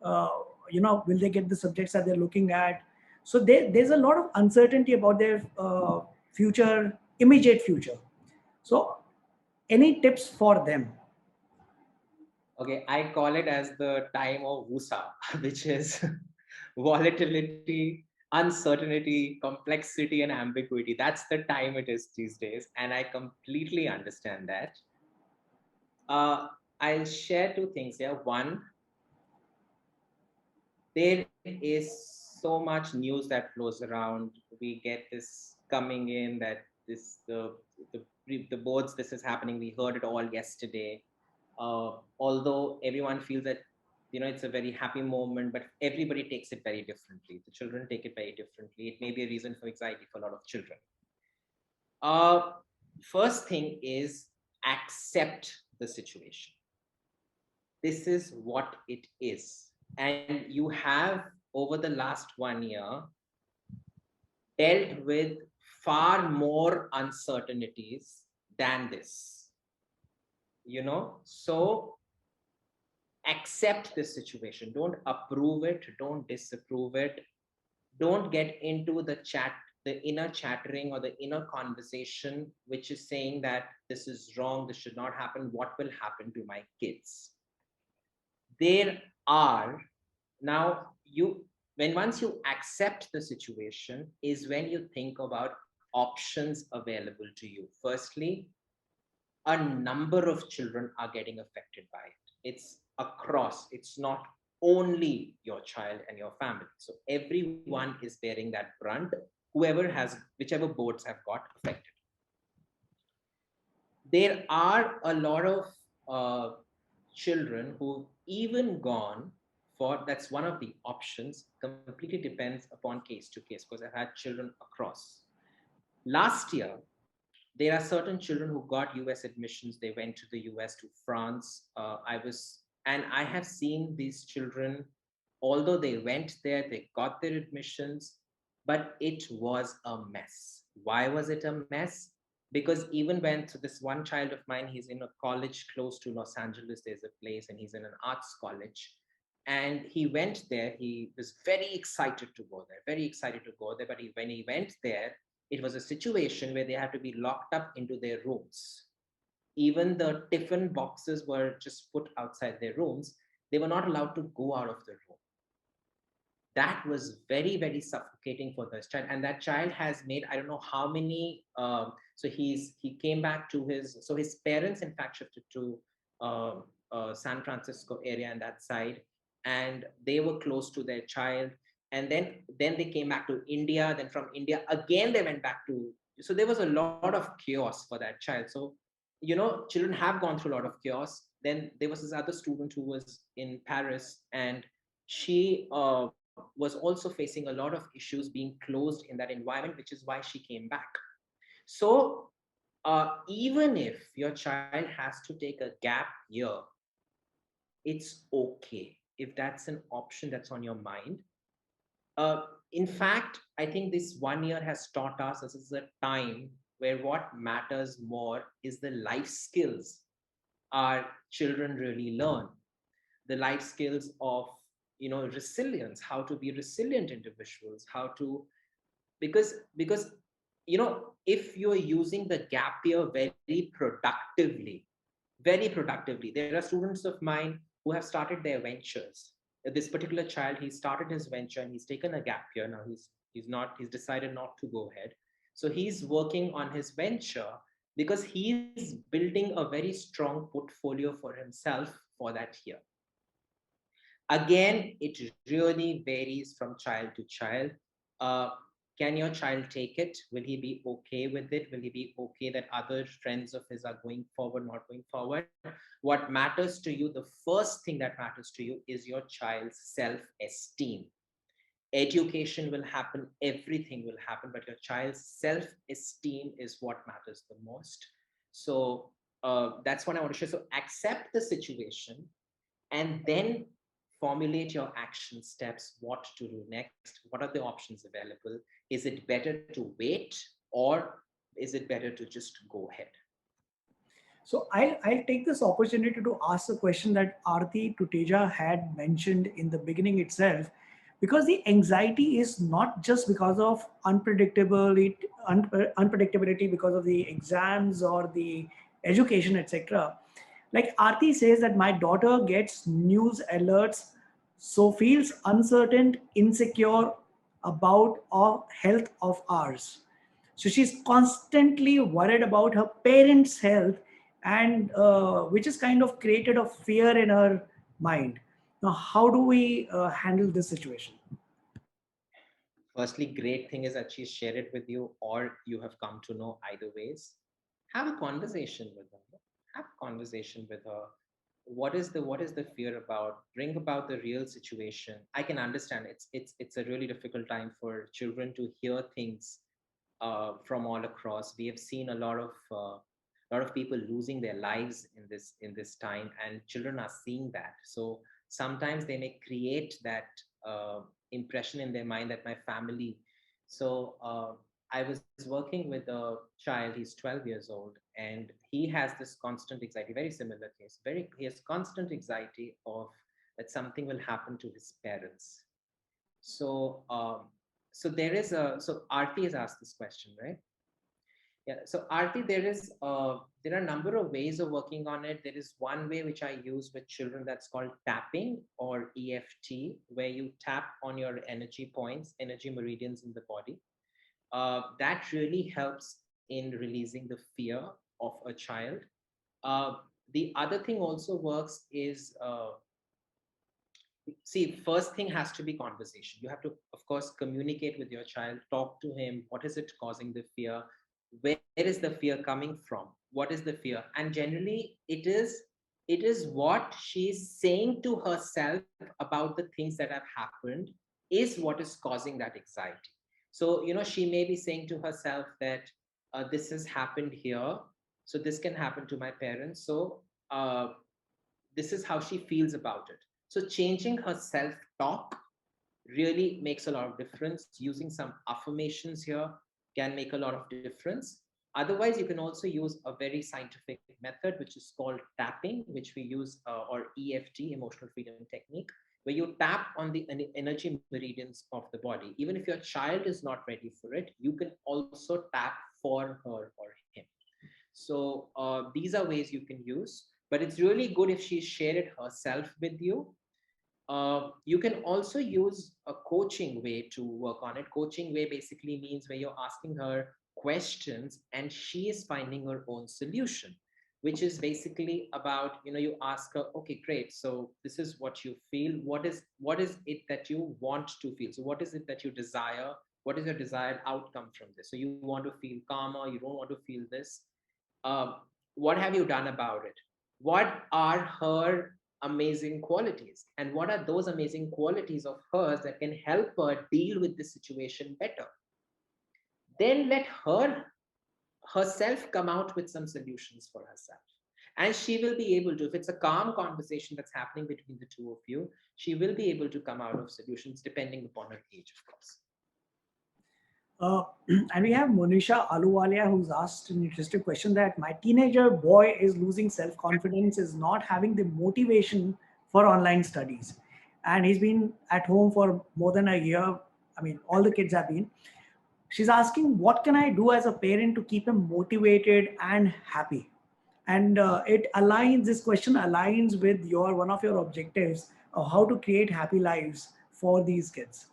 uh, will they get the subjects that they're looking at? So there's a lot of uncertainty about their future, immediate future. So any tips for them? Okay, I call it as the time of WUSA, which is volatility, uncertainty, complexity, and ambiguity. That's the time it is these days, and I completely understand that. Uh, I'll share two things here. One, there is so much news that flows around. We get this coming in that the the boards, this is happening. We heard it all yesterday. Although everyone feels that it's a very happy moment, but everybody takes it very differently. The children take it very differently. It may be a reason for anxiety for a lot of children. Uh, First thing is, accept the situation. This is what it is, and you have, over the last 1 year, dealt with far more uncertainties than this. So accept this situation. Don't approve it, don't disapprove it, don't get into the inner chattering or the inner conversation which is saying that this is wrong, this should not happen, what will happen to my kids. There are now you when once you accept the situation is when you think about options available to you. Firstly, a number of children are getting affected by it. It's across, it's not only your child and your family. So everyone is bearing that brunt, whichever boards have got affected. There are a lot of children who've even gone for, that's one of the options, completely depends upon case to case, because I've had children across. Last year, there are certain children who got US admissions. They went to the US, to France. And I have seen these children, although they went there, they got their admissions, but it was a mess. Why was it a mess? Because even when, so this one child of mine, he's in a college close to Los Angeles, there's a place, and he's in an arts college. And he went there, he was very excited to go there, very excited to go there. But when he went there, it was a situation where they had to be locked up into their rooms. Even the tiffin boxes were just put outside their rooms. They were not allowed to go out of the room. That was very, very suffocating for this child. And that child has made, I don't know how many. So he came back to his parents, in fact, shifted to uh, San Francisco area and that side, and they were close to their child. And then they came back to India. Then from India again they went back to. So there was a lot of chaos for that child. So children have gone through a lot of chaos. Then there was this other student who was in Paris, and she was also facing a lot of issues being closed in that environment, which is why she came back. So even if your child has to take a gap year, it's okay if that's an option that's on your mind. In fact, I think this 1 year has taught us this is a time where what matters more is the life skills our children really learn, the life skills of resilience, how to be resilient individuals, how to, because if you're using the gap year very productively. There are students of mine who have started their ventures. This particular child, he started his venture and he's taken a gap year. Now he's decided not to go ahead. So he's working on his venture because he's building a very strong portfolio for himself for that year. Again, it really varies from child to child. Uh, can your child take it? Will he be okay with it? Will he be okay that other friends of his are going forward, not going forward? What matters to you, the first thing that matters to you is your child's self esteem. Education will happen, everything will happen, but your child's self esteem is what matters the most. So that's what I want to share. So accept the situation and then formulate your action steps, what to do next, what are the options available. Is it better to wait, or is it better to just go ahead? So I'll take this opportunity to ask a question that Aarti Tuteja had mentioned in the beginning itself, because the anxiety is not just because of unpredictability because of the exams or the education, etc. Like Aarti says that my daughter gets news alerts, so feels uncertain, insecure about our health of ours. So she's constantly worried about her parents' health, and which is kind of created a fear in her mind. Now, how do we handle this situation? Firstly, great thing is that she's shared it with you, or you have come to know either ways. Have a conversation with her. Have a conversation with her. What is the fear about? Bring about the real situation. I can understand it's a really difficult time for children to hear things from all across. We have seen a lot of people losing their lives in this time, and children are seeing that. So sometimes they may create that impression in their mind that my family. So I was working with a child. He's 12 years old, and he has this constant anxiety. Very similar case. He has constant anxiety of that something will happen to his parents. So, so Arti has asked this question, right? Yeah. So Arti, there are a number of ways of working on it. There is one way which I use with children that's called tapping or EFT, where you tap on your energy points, energy meridians in the body. That really helps in releasing the fear of a child. Uh, the other thing also works is see, first thing has to be conversation. You have to, of course, communicate with your child, talk to him. What is it causing the fear? Where is the fear coming from? What is the fear? And generally it is what she's saying to herself about the things that have happened is what is causing that anxiety. So she may be saying to herself that this has happened here, so this can happen to my parents. So this is how she feels about it. So changing her self talk really makes a lot of difference. Using some affirmations here can make a lot of difference. Otherwise, you can also use a very scientific method, which is called tapping, which we use, or EFT, emotional freedom technique, where you tap on the energy meridians of the body. Even if your child is not ready for it, you can also tap for her or him. So these are ways you can use, but it's really good if she shared it herself with you. You can also use a coaching way to work on it. Coaching way basically means where you're asking her questions and she is finding her own solution, which is basically about, you ask her, okay, great. So this is what you feel. What is it that you want to feel? So what is it that you desire? What is your desired outcome from this? So you want to feel calmer. You don't want to feel this. uh, what have you done about it? What are her amazing qualities? And what are those amazing qualities of hers that can help her deal with the situation better? Then let her herself come out with some solutions for herself. And she will be able to, if it's a calm conversation that's happening between the two of you, she will be able to come out of solutions depending upon her age, of course. Uh, and we have Monisha Aluwalia who's asked an interesting question that my teenager boy is losing self confidence, is not having the motivation for online studies. And he's been at home for more than a year. I mean, all the kids have been. She's asking, what can I do as a parent to keep him motivated and happy? And this question aligns with your one of your objectives of how to create happy lives for these kids.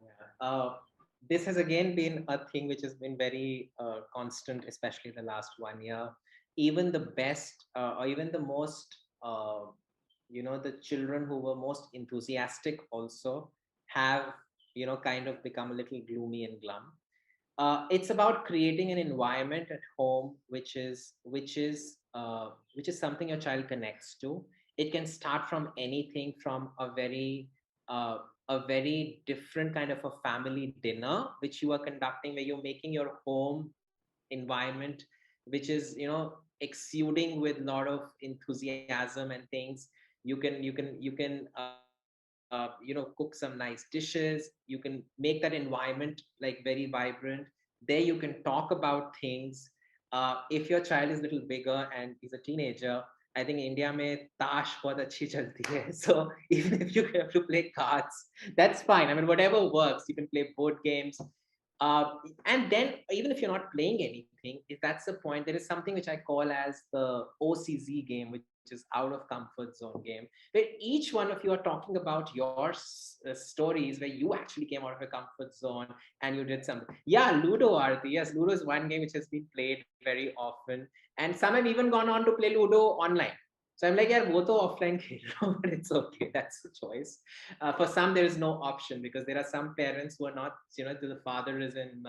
Yeah. This has again been a thing which has been very constant, especially the last 1 year. Even the best, or even the most, the children who were most enthusiastic also have, kind of become a little gloomy and glum. It's about creating an environment at home which is something your child connects to. It can start from anything from uh, a very different kind of a family dinner which you are conducting, where you're making your home environment which is exuding with a lot of enthusiasm and things. You can cook some nice dishes. You can make that environment like very vibrant. There you can talk about things. If your child is a little bigger and he's a teenager, I think India mein tash bahut achhi chalti hai. So even if you have to play cards, that's fine. I mean, whatever works. You can play board games. Uh, and then even if you're not playing anything, if that's the point, there is something which I call as the OCZ game, which is out of comfort zone game, where each one of you are talking about your stories where you actually came out of a comfort zone and you did something. Yeah, Ludo, Arti. Yes, Ludo is one game which has been played very often. And some have even gone on to play Ludo online. So I'm like, yeah, wo to offline khel raha hu, but it's okay. That's the choice. For some, there is no option because there are some parents who are not, the father is in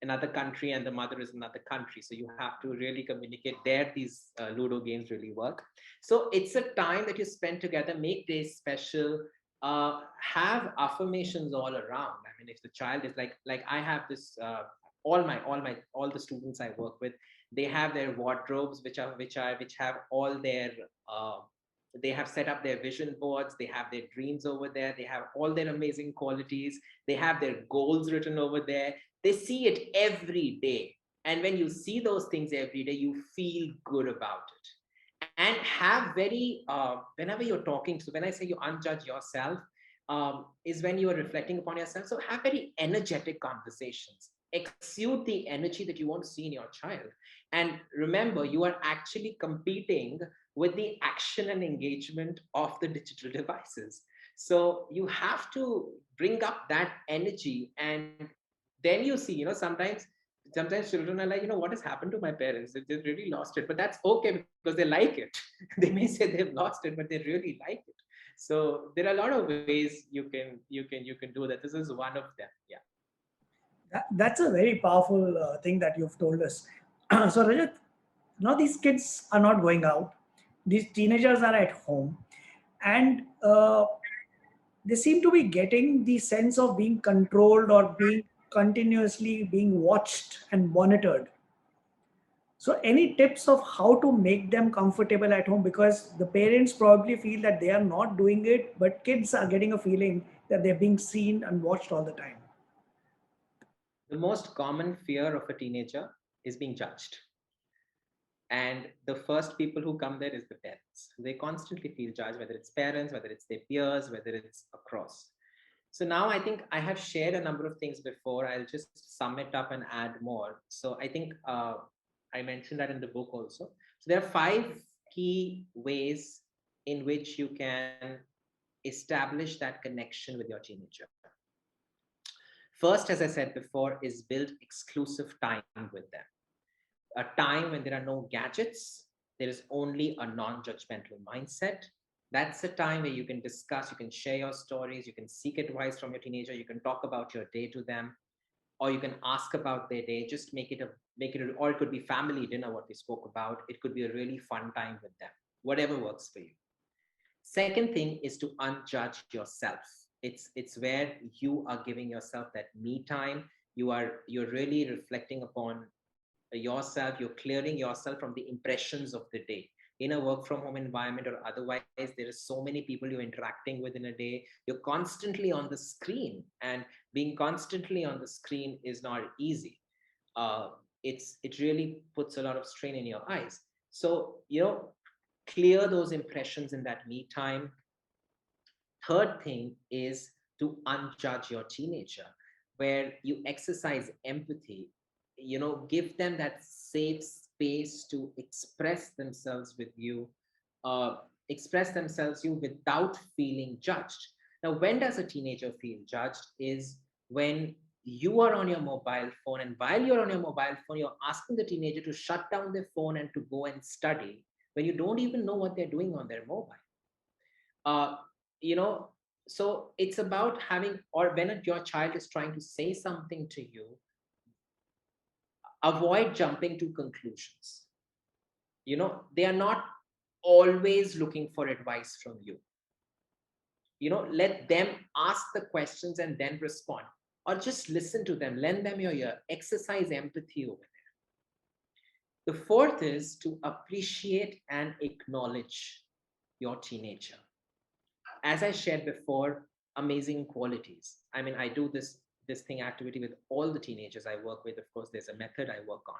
another country and the mother is in another country. So you have to really communicate. There, these Ludo games really work. So it's a time that you spend together, make days special, have affirmations all around. I mean, if the child is like I have this, all the students I work with, they have their wardrobes which have all their uh, They have set up their vision boards, they have their dreams over there, they have all their amazing qualities, they have their goals written over there. They see it every day. And when you see those things every day, you feel good about it. And have very, whenever you're talking, so when I say you unjudge yourself, is when you are reflecting upon yourself. So have very energetic conversations. Exude the energy that you want to see in your child. And remember, you are actually competing with the action and engagement of the digital devices. So you have to bring up that energy. And then you see, sometimes children are like, what has happened to my parents? They've really lost it. But that's okay because they like it. They may say they've lost it, but they really like it. So there are a lot of ways you can do that. This is one of them. Yeah. That's a very powerful thing that you've told us. So, Rajat, now these kids are not going out. These teenagers are at home, and they seem to be getting the sense of being controlled or being continuously being watched and monitored. So, any tips of how to make them comfortable at home? Because the parents probably feel that they are not doing it, but kids are getting a feeling that they're being seen and watched all the time. The most common fear of a teenager is being judged. And the first people who come there is the parents. They constantly feel judged, whether it's parents, whether it's their peers, whether it's across. So now I think I have shared a number of things before. I'll just sum it up and add more. So I think I mentioned that in the book also. So there are 5 key ways in which you can establish that connection with your teenager. First, as I said before, is build exclusive time with them. A time when there are no gadgets, there is only a non-judgmental mindset. That's a time where you can discuss, you can share your stories, you can seek advice from your teenager, you can talk about your day to them, or you can ask about their day. Just make it, or it could be family dinner, what we spoke about. It could be a really fun time with them, whatever works for you. Second thing is to unjudge yourself. It's where you are giving yourself that me time. You're really reflecting upon yourself. You're clearing yourself from the impressions of the day. In a work from home environment or otherwise, there are so many people you're interacting with in a day. You're constantly on the screen, and being constantly on the screen is not easy. uh, it really puts a lot of strain in your eyes. So clear those impressions in that me time. Third thing is to unjudge your teenager, where you exercise empathy. Give them that safe space to express themselves with you, uh, express themselves you without feeling judged. Now, when does a teenager feel judged? Is when you are on your mobile phone, and while you're on your mobile phone, you're asking the teenager to shut down their phone and to go and study when you don't even know what they're doing on their mobile. uh, you know so it's about having, or when your child is trying to say something to you, avoid jumping to conclusions. They are not always looking for advice from you. Let them ask the questions and then respond, or just listen to them, lend them your ear, exercise empathy over there. The fourth is to appreciate and acknowledge your teenager. As I shared before, amazing qualities. I mean, I do this thing activity with all the teenagers I work with. Of course, there's a method I work on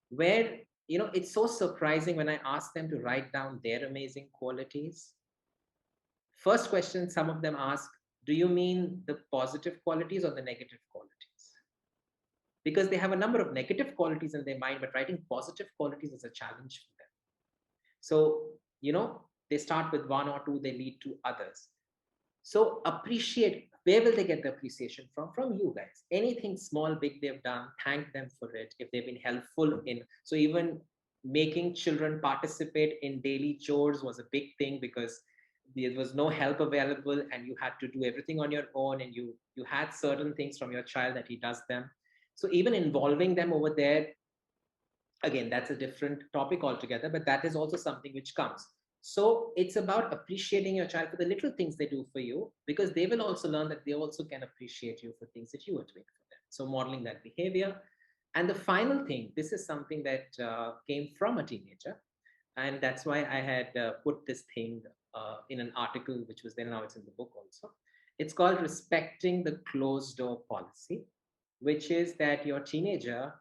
where it's so surprising when I ask them to write down their amazing qualities. First question some of them ask, do you mean the positive qualities or the negative qualities? Because they have a number of negative qualities in their mind, but writing positive qualities is a challenge for them. So, they start with one or two, they lead to others. So appreciate. Where will they get the appreciation from? From you guys. Anything small, big they've done, thank them for it. If they've been helpful in, so even making children participate in daily chores was a big thing because there was no help available and you had to do everything on your own, and you had certain things from your child that he does them. So even involving them over there, again, that's a different topic altogether, but that is also something which comes. So it's about appreciating your child for the little things they do for you, because they will also learn that they also can appreciate you for things that you are doing for them. So modeling that behavior. And the final thing, this is something that came from a teenager, and that's why I had put this thing in an article which was there, now it's in the book also. It's called respecting the closed door policy, which is that your teenager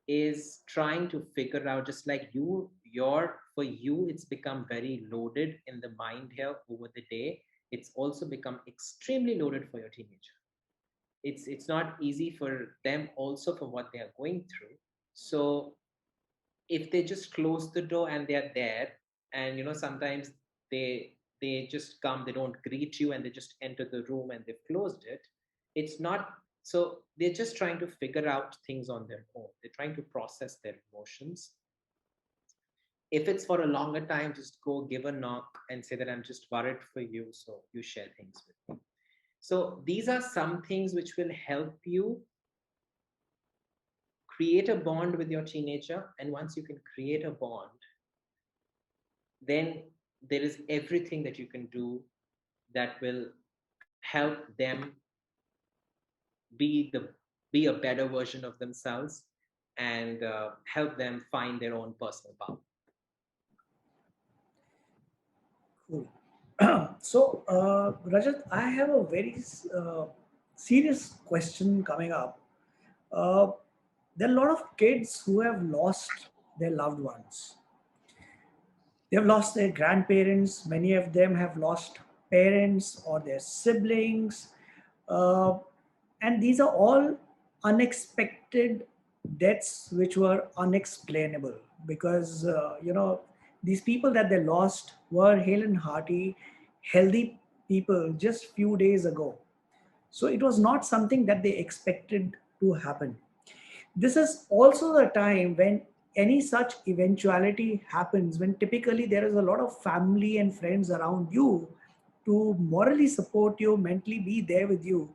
is trying to figure out, just like for you, it's become very loaded in the mind here over the day. It's also become extremely loaded for your teenager. It's not easy for them also for what they are going through. So if they just close the door and they're there, and sometimes they just come, they don't greet you, and they just enter the room and they've closed it. It's not, so they're just trying to figure out things on their own. They're trying to process their emotions. If it's for a longer time, just go give a knock and say that I'm just worried for you, so you share things with me. So these are some things which will help you create a bond with your teenager. And once you can create a bond, then there is everything that you can do that will help them be the be a better version of themselves, and help them find their own personal power. Cool. So, Rajat, I have a very serious question coming up. Uh, there are a lot of kids who have lost their loved ones. They have lost their grandparents. Many of them have lost parents or their siblings. Uh, and these are all unexpected deaths which were unexplainable because, these people that they lost were hale and hearty, healthy people just few days ago. So it was not something that they expected to happen. This is also the time when any such eventuality happens, when typically there is a lot of family and friends around you to morally support you, mentally be there with you.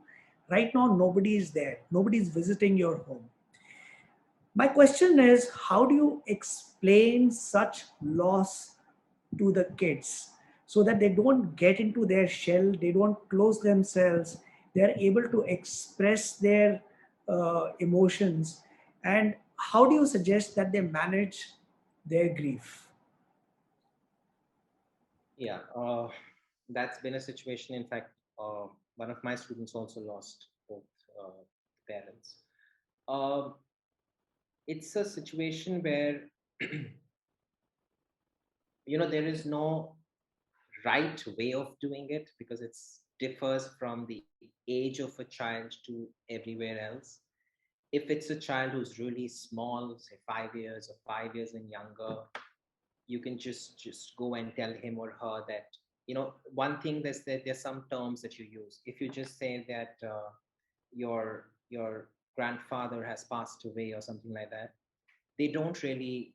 Right now, nobody is there, nobody is visiting your home. My question is, how do you explain such loss to the kids so that they don't get into their shell, they don't close themselves, they're able to express their emotions? And how do you suggest that they manage their grief? Yeah, that's been a situation. In fact, one of my students also lost both parents. Um it's a situation where there is no right way of doing it, because it differs from the age of a child to everywhere else. If it's a child who's really small, say 5 years or 5 years and younger, you can just go and tell him or her that, one thing, there's that there's some terms that you use. If you just say that your grandfather has passed away or something like that, they don't really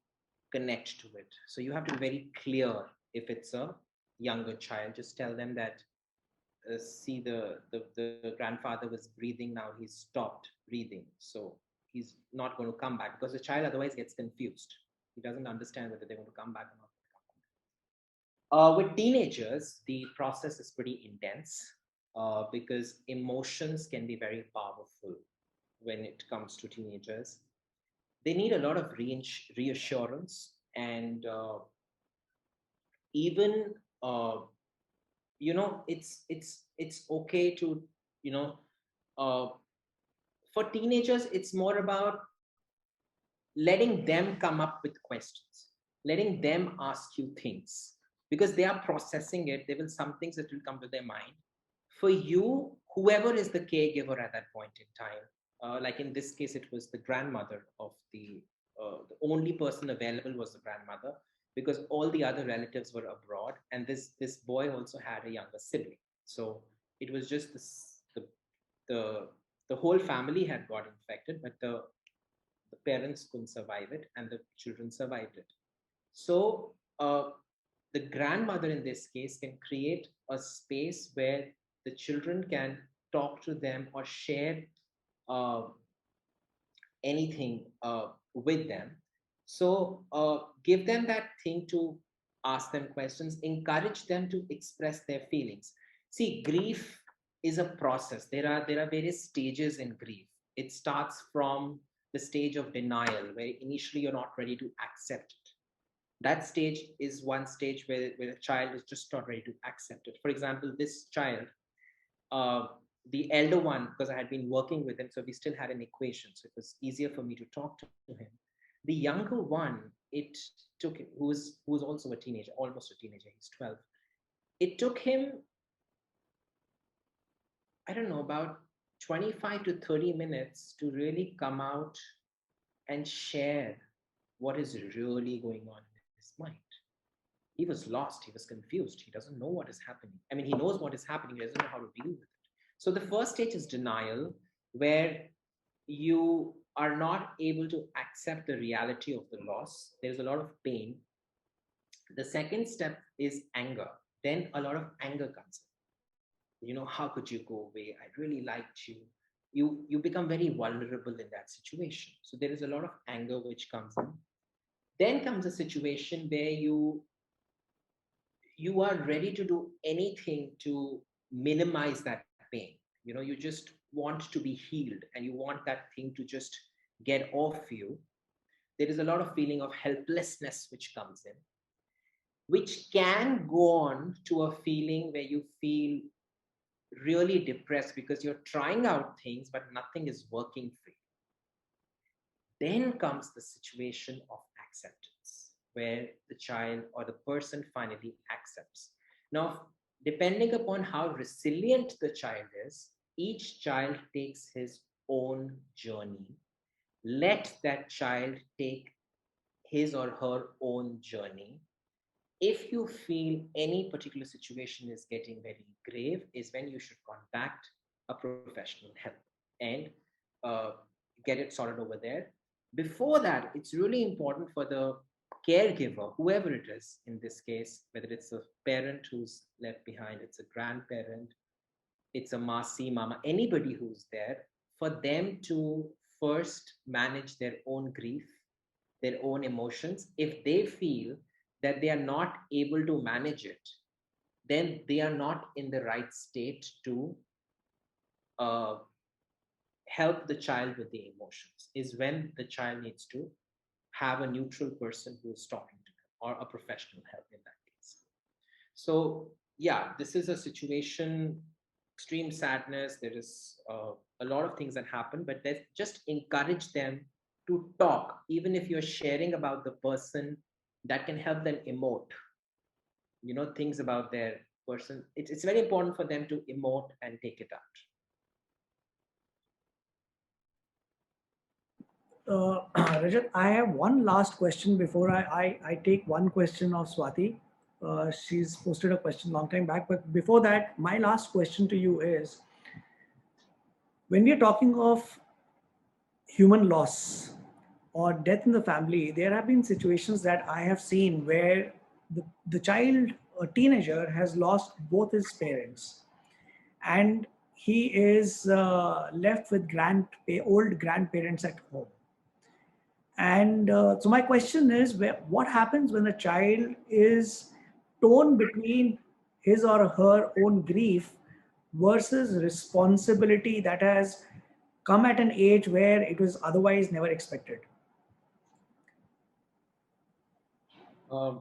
connect to it. So you have to be very clear. If it's a younger child, just tell them that, see, the grandfather was breathing, now he's stopped breathing, so he's not going to come back, because the child otherwise gets confused. He doesn't understand whether they're going to come back or not. With teenagers, the process is pretty intense, because emotions can be very powerful when it comes to teenagers. They need a lot of reassurance, and even it's okay to, you know uh, for teenagers, it's more about letting them come up with questions, letting them ask you things, because they are processing it. There will some things that will come to their mind. For you, whoever is the caregiver at that point in time, like in this case, it was the grandmother of the only person available was the grandmother, because all the other relatives were abroad, and this boy also had a younger sibling. So it was just the the whole family had got infected, but the parents couldn't survive it, and the children survived it. So the grandmother in this case can create a space where the children can talk to them or share uh, anything with them. So give them that thing to ask them questions, encourage them to express their feelings. See, grief is a process. There are various stages in grief. It starts from the stage of denial, where initially you're not ready to accept it. That stage is one stage where a child is just not ready to accept it. For example, this child, uh, the elder one, because I had been working with him, so we still had an equation, so it was easier for me to talk to him. The younger one, it took him, who was also a teenager, almost a teenager, he's 12. It took him, I don't know, about 25 to 30 minutes to really come out and share what is really going on in his mind. He was lost, he was confused, he doesn't know what is happening. I mean, he knows what is happening, he doesn't know how to deal with it. So the first stage is denial, where you are not able to accept the reality of the loss. There's a lot of pain. The second step is anger. Then a lot of anger comes in. How could you go away? I really liked you. You become very vulnerable in that situation. So there is a lot of anger which comes in. Then comes a situation where you are ready to do anything to minimize that pain. You just want to be healed and you want that thing to just get off you. There is a lot of feeling of helplessness which comes in, which can go on to a feeling where you feel really depressed because you're trying out things but nothing is working for you. Then comes the situation of acceptance, where the child or the person finally accepts. Now, depending upon how resilient the child is, each child takes his own journey. Let that child take his or her own journey. If you feel any particular situation is getting very grave, is when you should contact a professional help and uh, get it sorted over there. Before that, it's really important for the caregiver, whoever it is in this case, whether it's a parent who's left behind, it's a grandparent, it's a masi, mama, anybody who's there, for them to first manage their own grief, their own emotions. If they feel that they are not able to manage it, then they are not in the right state to uh, help the child with the emotions, is when the child needs to have a neutral person who is talking to them or a professional help in that case. So yeah, this is a situation, extreme sadness. There is a lot of things that happen, but let's just encourage them to talk. Even if you're sharing about the person, that can help them emote, things about their person. It's very important for them to emote and take it out. Rajat, I have one last question before I take one question of Swati. She's posted a question long time back, but before that, my last question to you is, when we are talking of human loss or death in the family, there have been situations that I have seen where the child, a teenager, has lost both his parents, and he is left with old grandparents at home. And so my question is, what happens when a child is torn between his or her own grief versus responsibility that has come at an age where it was otherwise never expected?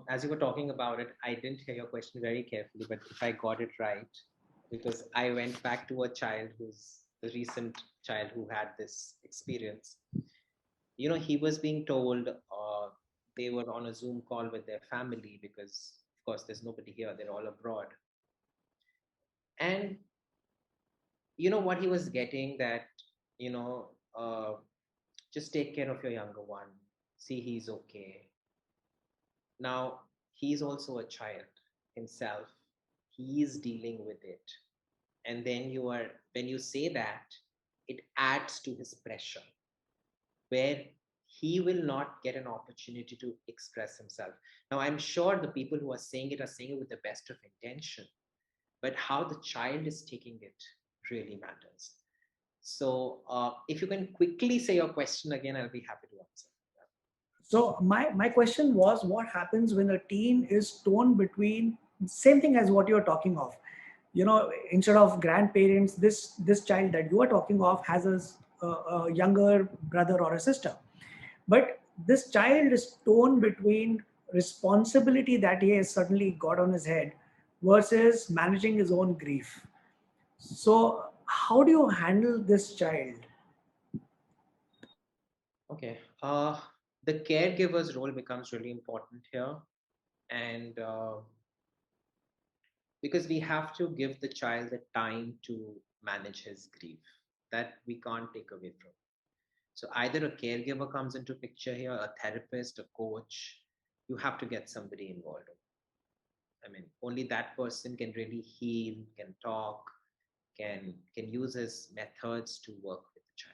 As you were talking about it, I didn't hear your question very carefully, but if I got it right, because I went back to a child who's the recent child who had this experience. He was being told they were on a Zoom call with their family because, of course, there's nobody here, they're all abroad. And what he was getting, that, you know, uh, just take care of your younger one, see he's okay. Now, he's also a child himself. He is dealing with it. And then when you say that, it adds to his pressure, where he will not get an opportunity to express himself. Now, I'm sure the people who are saying it with the best of intention, but how the child is taking it really matters. So, if you can quickly say your question again, I'll be happy to answer. So my question was, what happens when a teen is torn between same thing as what you're talking of? Instead of grandparents, this child that you are talking of has a younger brother or a sister, but this child is torn between responsibility that he has suddenly got on his head versus managing his own grief. So, how do you handle this child? Okay. The caregiver's role becomes really important here. And because we have to give the child the time to manage his grief, that we can't take away from. So either a caregiver comes into picture here, a therapist, a coach. You have to get somebody involved. I mean, only that person can really heal, can talk, can use his methods to work with the child.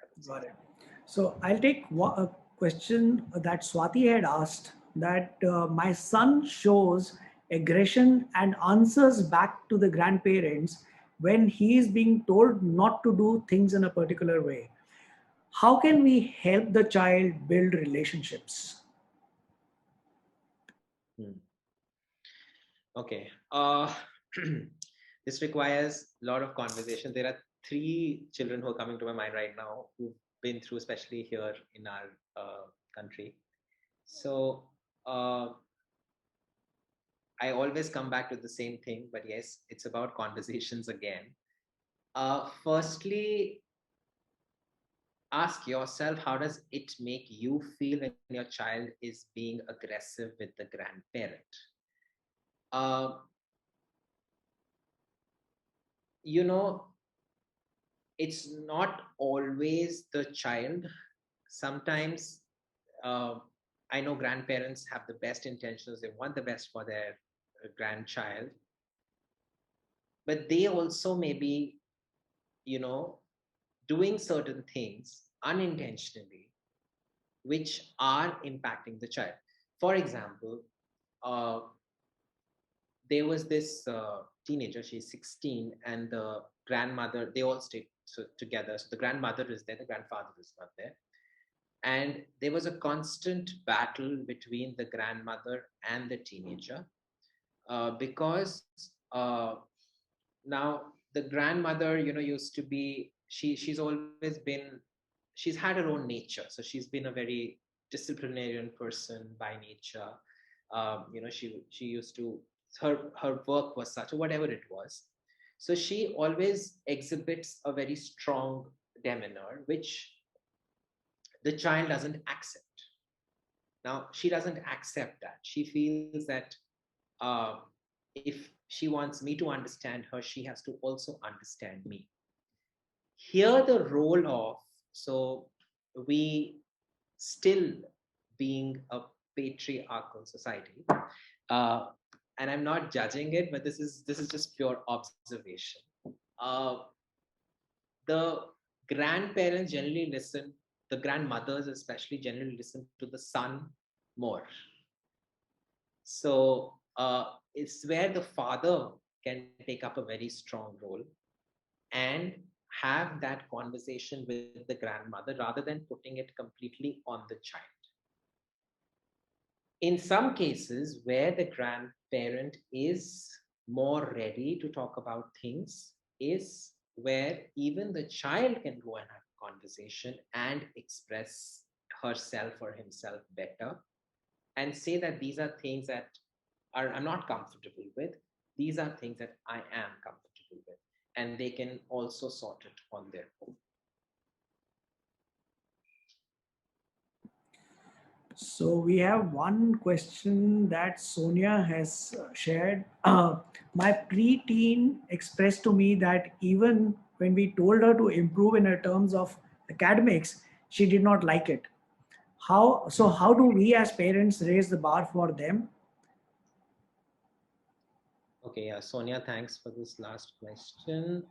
I would say Got that. it. So I'll take a question that Swati had asked, that my son shows aggression and answers back to the grandparents when he is being told not to do things in a particular way. How can we help the child build relationships? Hmm. Okay. This requires a lot of conversation. There are three children who are coming to my mind right now who've been through, especially here in our country. So uh, I always come back to the same thing, but yes, it's about conversations again. Firstly, ask yourself, how does it make you feel when your child is being aggressive with the grandparent? Uh, you know, it's not always the child. Sometimes uh, I know grandparents have the best intentions, they want the best for their grandchild, but they also maybe, you know, doing certain things unintentionally which are impacting the child. For example, uh, there was this teenager, she's 16, and the grandmother, they all stayed together. So the grandmother is there, the grandfather is not there. And there was a constant battle between the grandmother and the teenager because now the grandmother, used to be, she's always been, she's had her own nature. So she's been a very disciplinarian person by nature. She used to, her work was such, or whatever it was. So she always exhibits a very strong demeanor, which the child doesn't accept. Now, she doesn't accept that. She feels that uh, if she wants me to understand her, she has to also understand me. Here, the role of, so we still being a patriarchal society, uh, and I'm not judging it, but this is just pure observation. Uh, the grandparents generally listen, the grandmothers especially generally listen to the son more. So it's where the father can take up a very strong role and have that conversation with the grandmother rather than putting it completely on the child. In some cases where the grandparent is more ready to talk about things, is where even the child can go and have a conversation and express herself or himself better and say that these are things that I'm not comfortable with. These are things that I am comfortable with. And they can also sort it on their own. So we have one question that Sonia has shared. My preteen expressed to me that even when we told her to improve in her terms of academics, she did not like it. How do we as parents raise the bar for them? Okay, yeah, Sonia, thanks for this last question.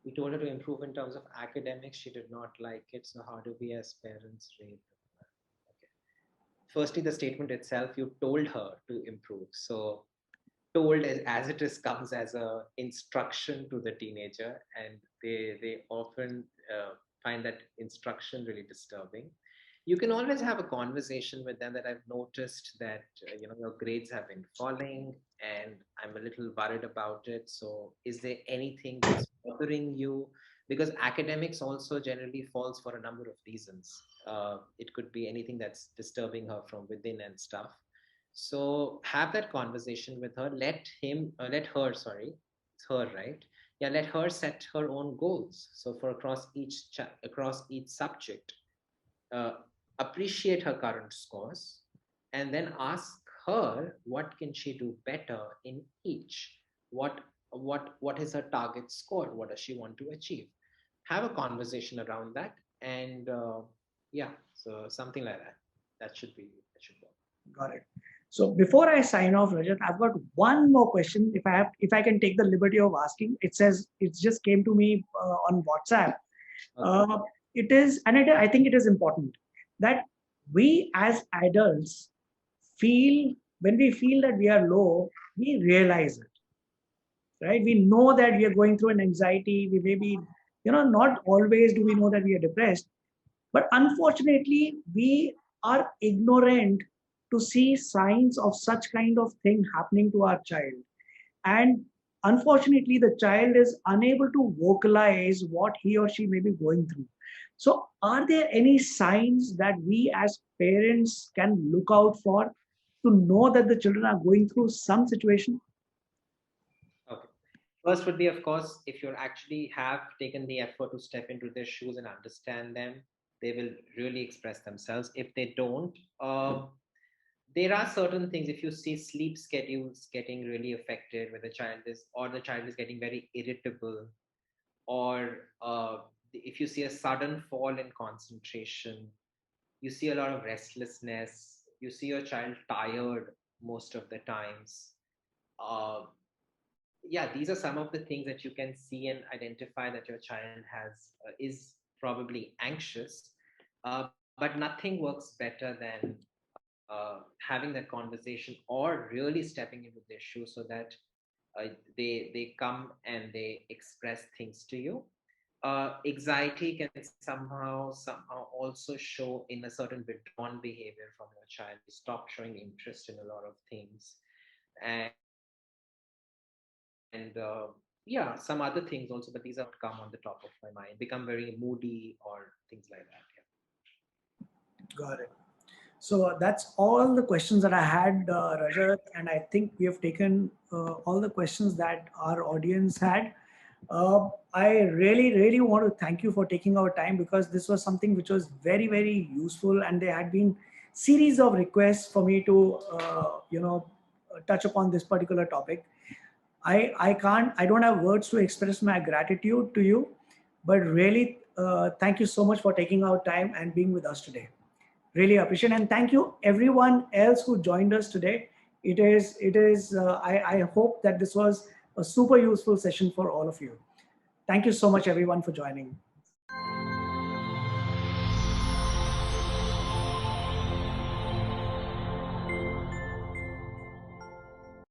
We told her to improve in terms of academics. She did not like it. So, how do we as parents rate the? Okay. Firstly, the statement itself, you told her to improve. So, told as it is comes as a instruction to the teenager, and they often find that instruction really disturbing. You can always have a conversation with them that I've noticed that your grades have been falling and I'm a little worried about it. So is there anything that's bothering you? because academics also generally falls for a number of reasons. It could be anything that's disturbing her from within and stuff. So have that conversation with her. Let her, sorry, it's her, right? Yeah, let her set her own goals. So for across each subject, uh, appreciate her current scores, and then ask her what can she do better in each. What is her target score? What does she want to achieve? Have a conversation around that, and yeah, so something like that. That should work. Got it. So before I sign off, Rajat, I've got one more question. If I can take the liberty of asking, it says it just came to me on WhatsApp. Okay. It is, and I think it is important that we as adults feel when we feel that we are low, we realize it, right? We know that we are going through an anxiety. We may be, not always do we know that we are depressed, but unfortunately, we are ignorant to see signs of such kind of thing happening to our child. And unfortunately, the child is unable to vocalize what he or she may be going through. So, are there any signs that we as parents can look out for to know that the children are going through some situation? Okay. First would be, of course, if you actually have taken the effort to step into their shoes and understand them, they will really express themselves. If they don't, there are certain things. If you see sleep schedules getting really affected, where the child is getting very irritable, or if you see a sudden fall in concentration, you see a lot of restlessness, you see your child tired most of the times. Uh, yeah, these are some of the things that you can see and identify that your child has is probably anxious. But nothing works better than having that conversation or really stepping into their shoes so that they come and they express things to you. Anxiety can somehow also show in a certain withdrawn behavior from your child. You stop showing interest in a lot of things, and yeah, some other things also, but these are come on the top of my mind. Become very moody or things like that. Yeah. Got it. So that's all the questions that I had, Rajat, and I think we have taken all the questions that our audience had. I really, really want to thank you for taking our time because this was something which was very, very useful, and there had been series of requests for me to, touch upon this particular topic. I don't have words to express my gratitude to you, but really, thank you so much for taking our time and being with us today. Really appreciate, and thank you everyone else who joined us today. I hope that this was a super useful session for all of you. Thank you so much everyone for joining.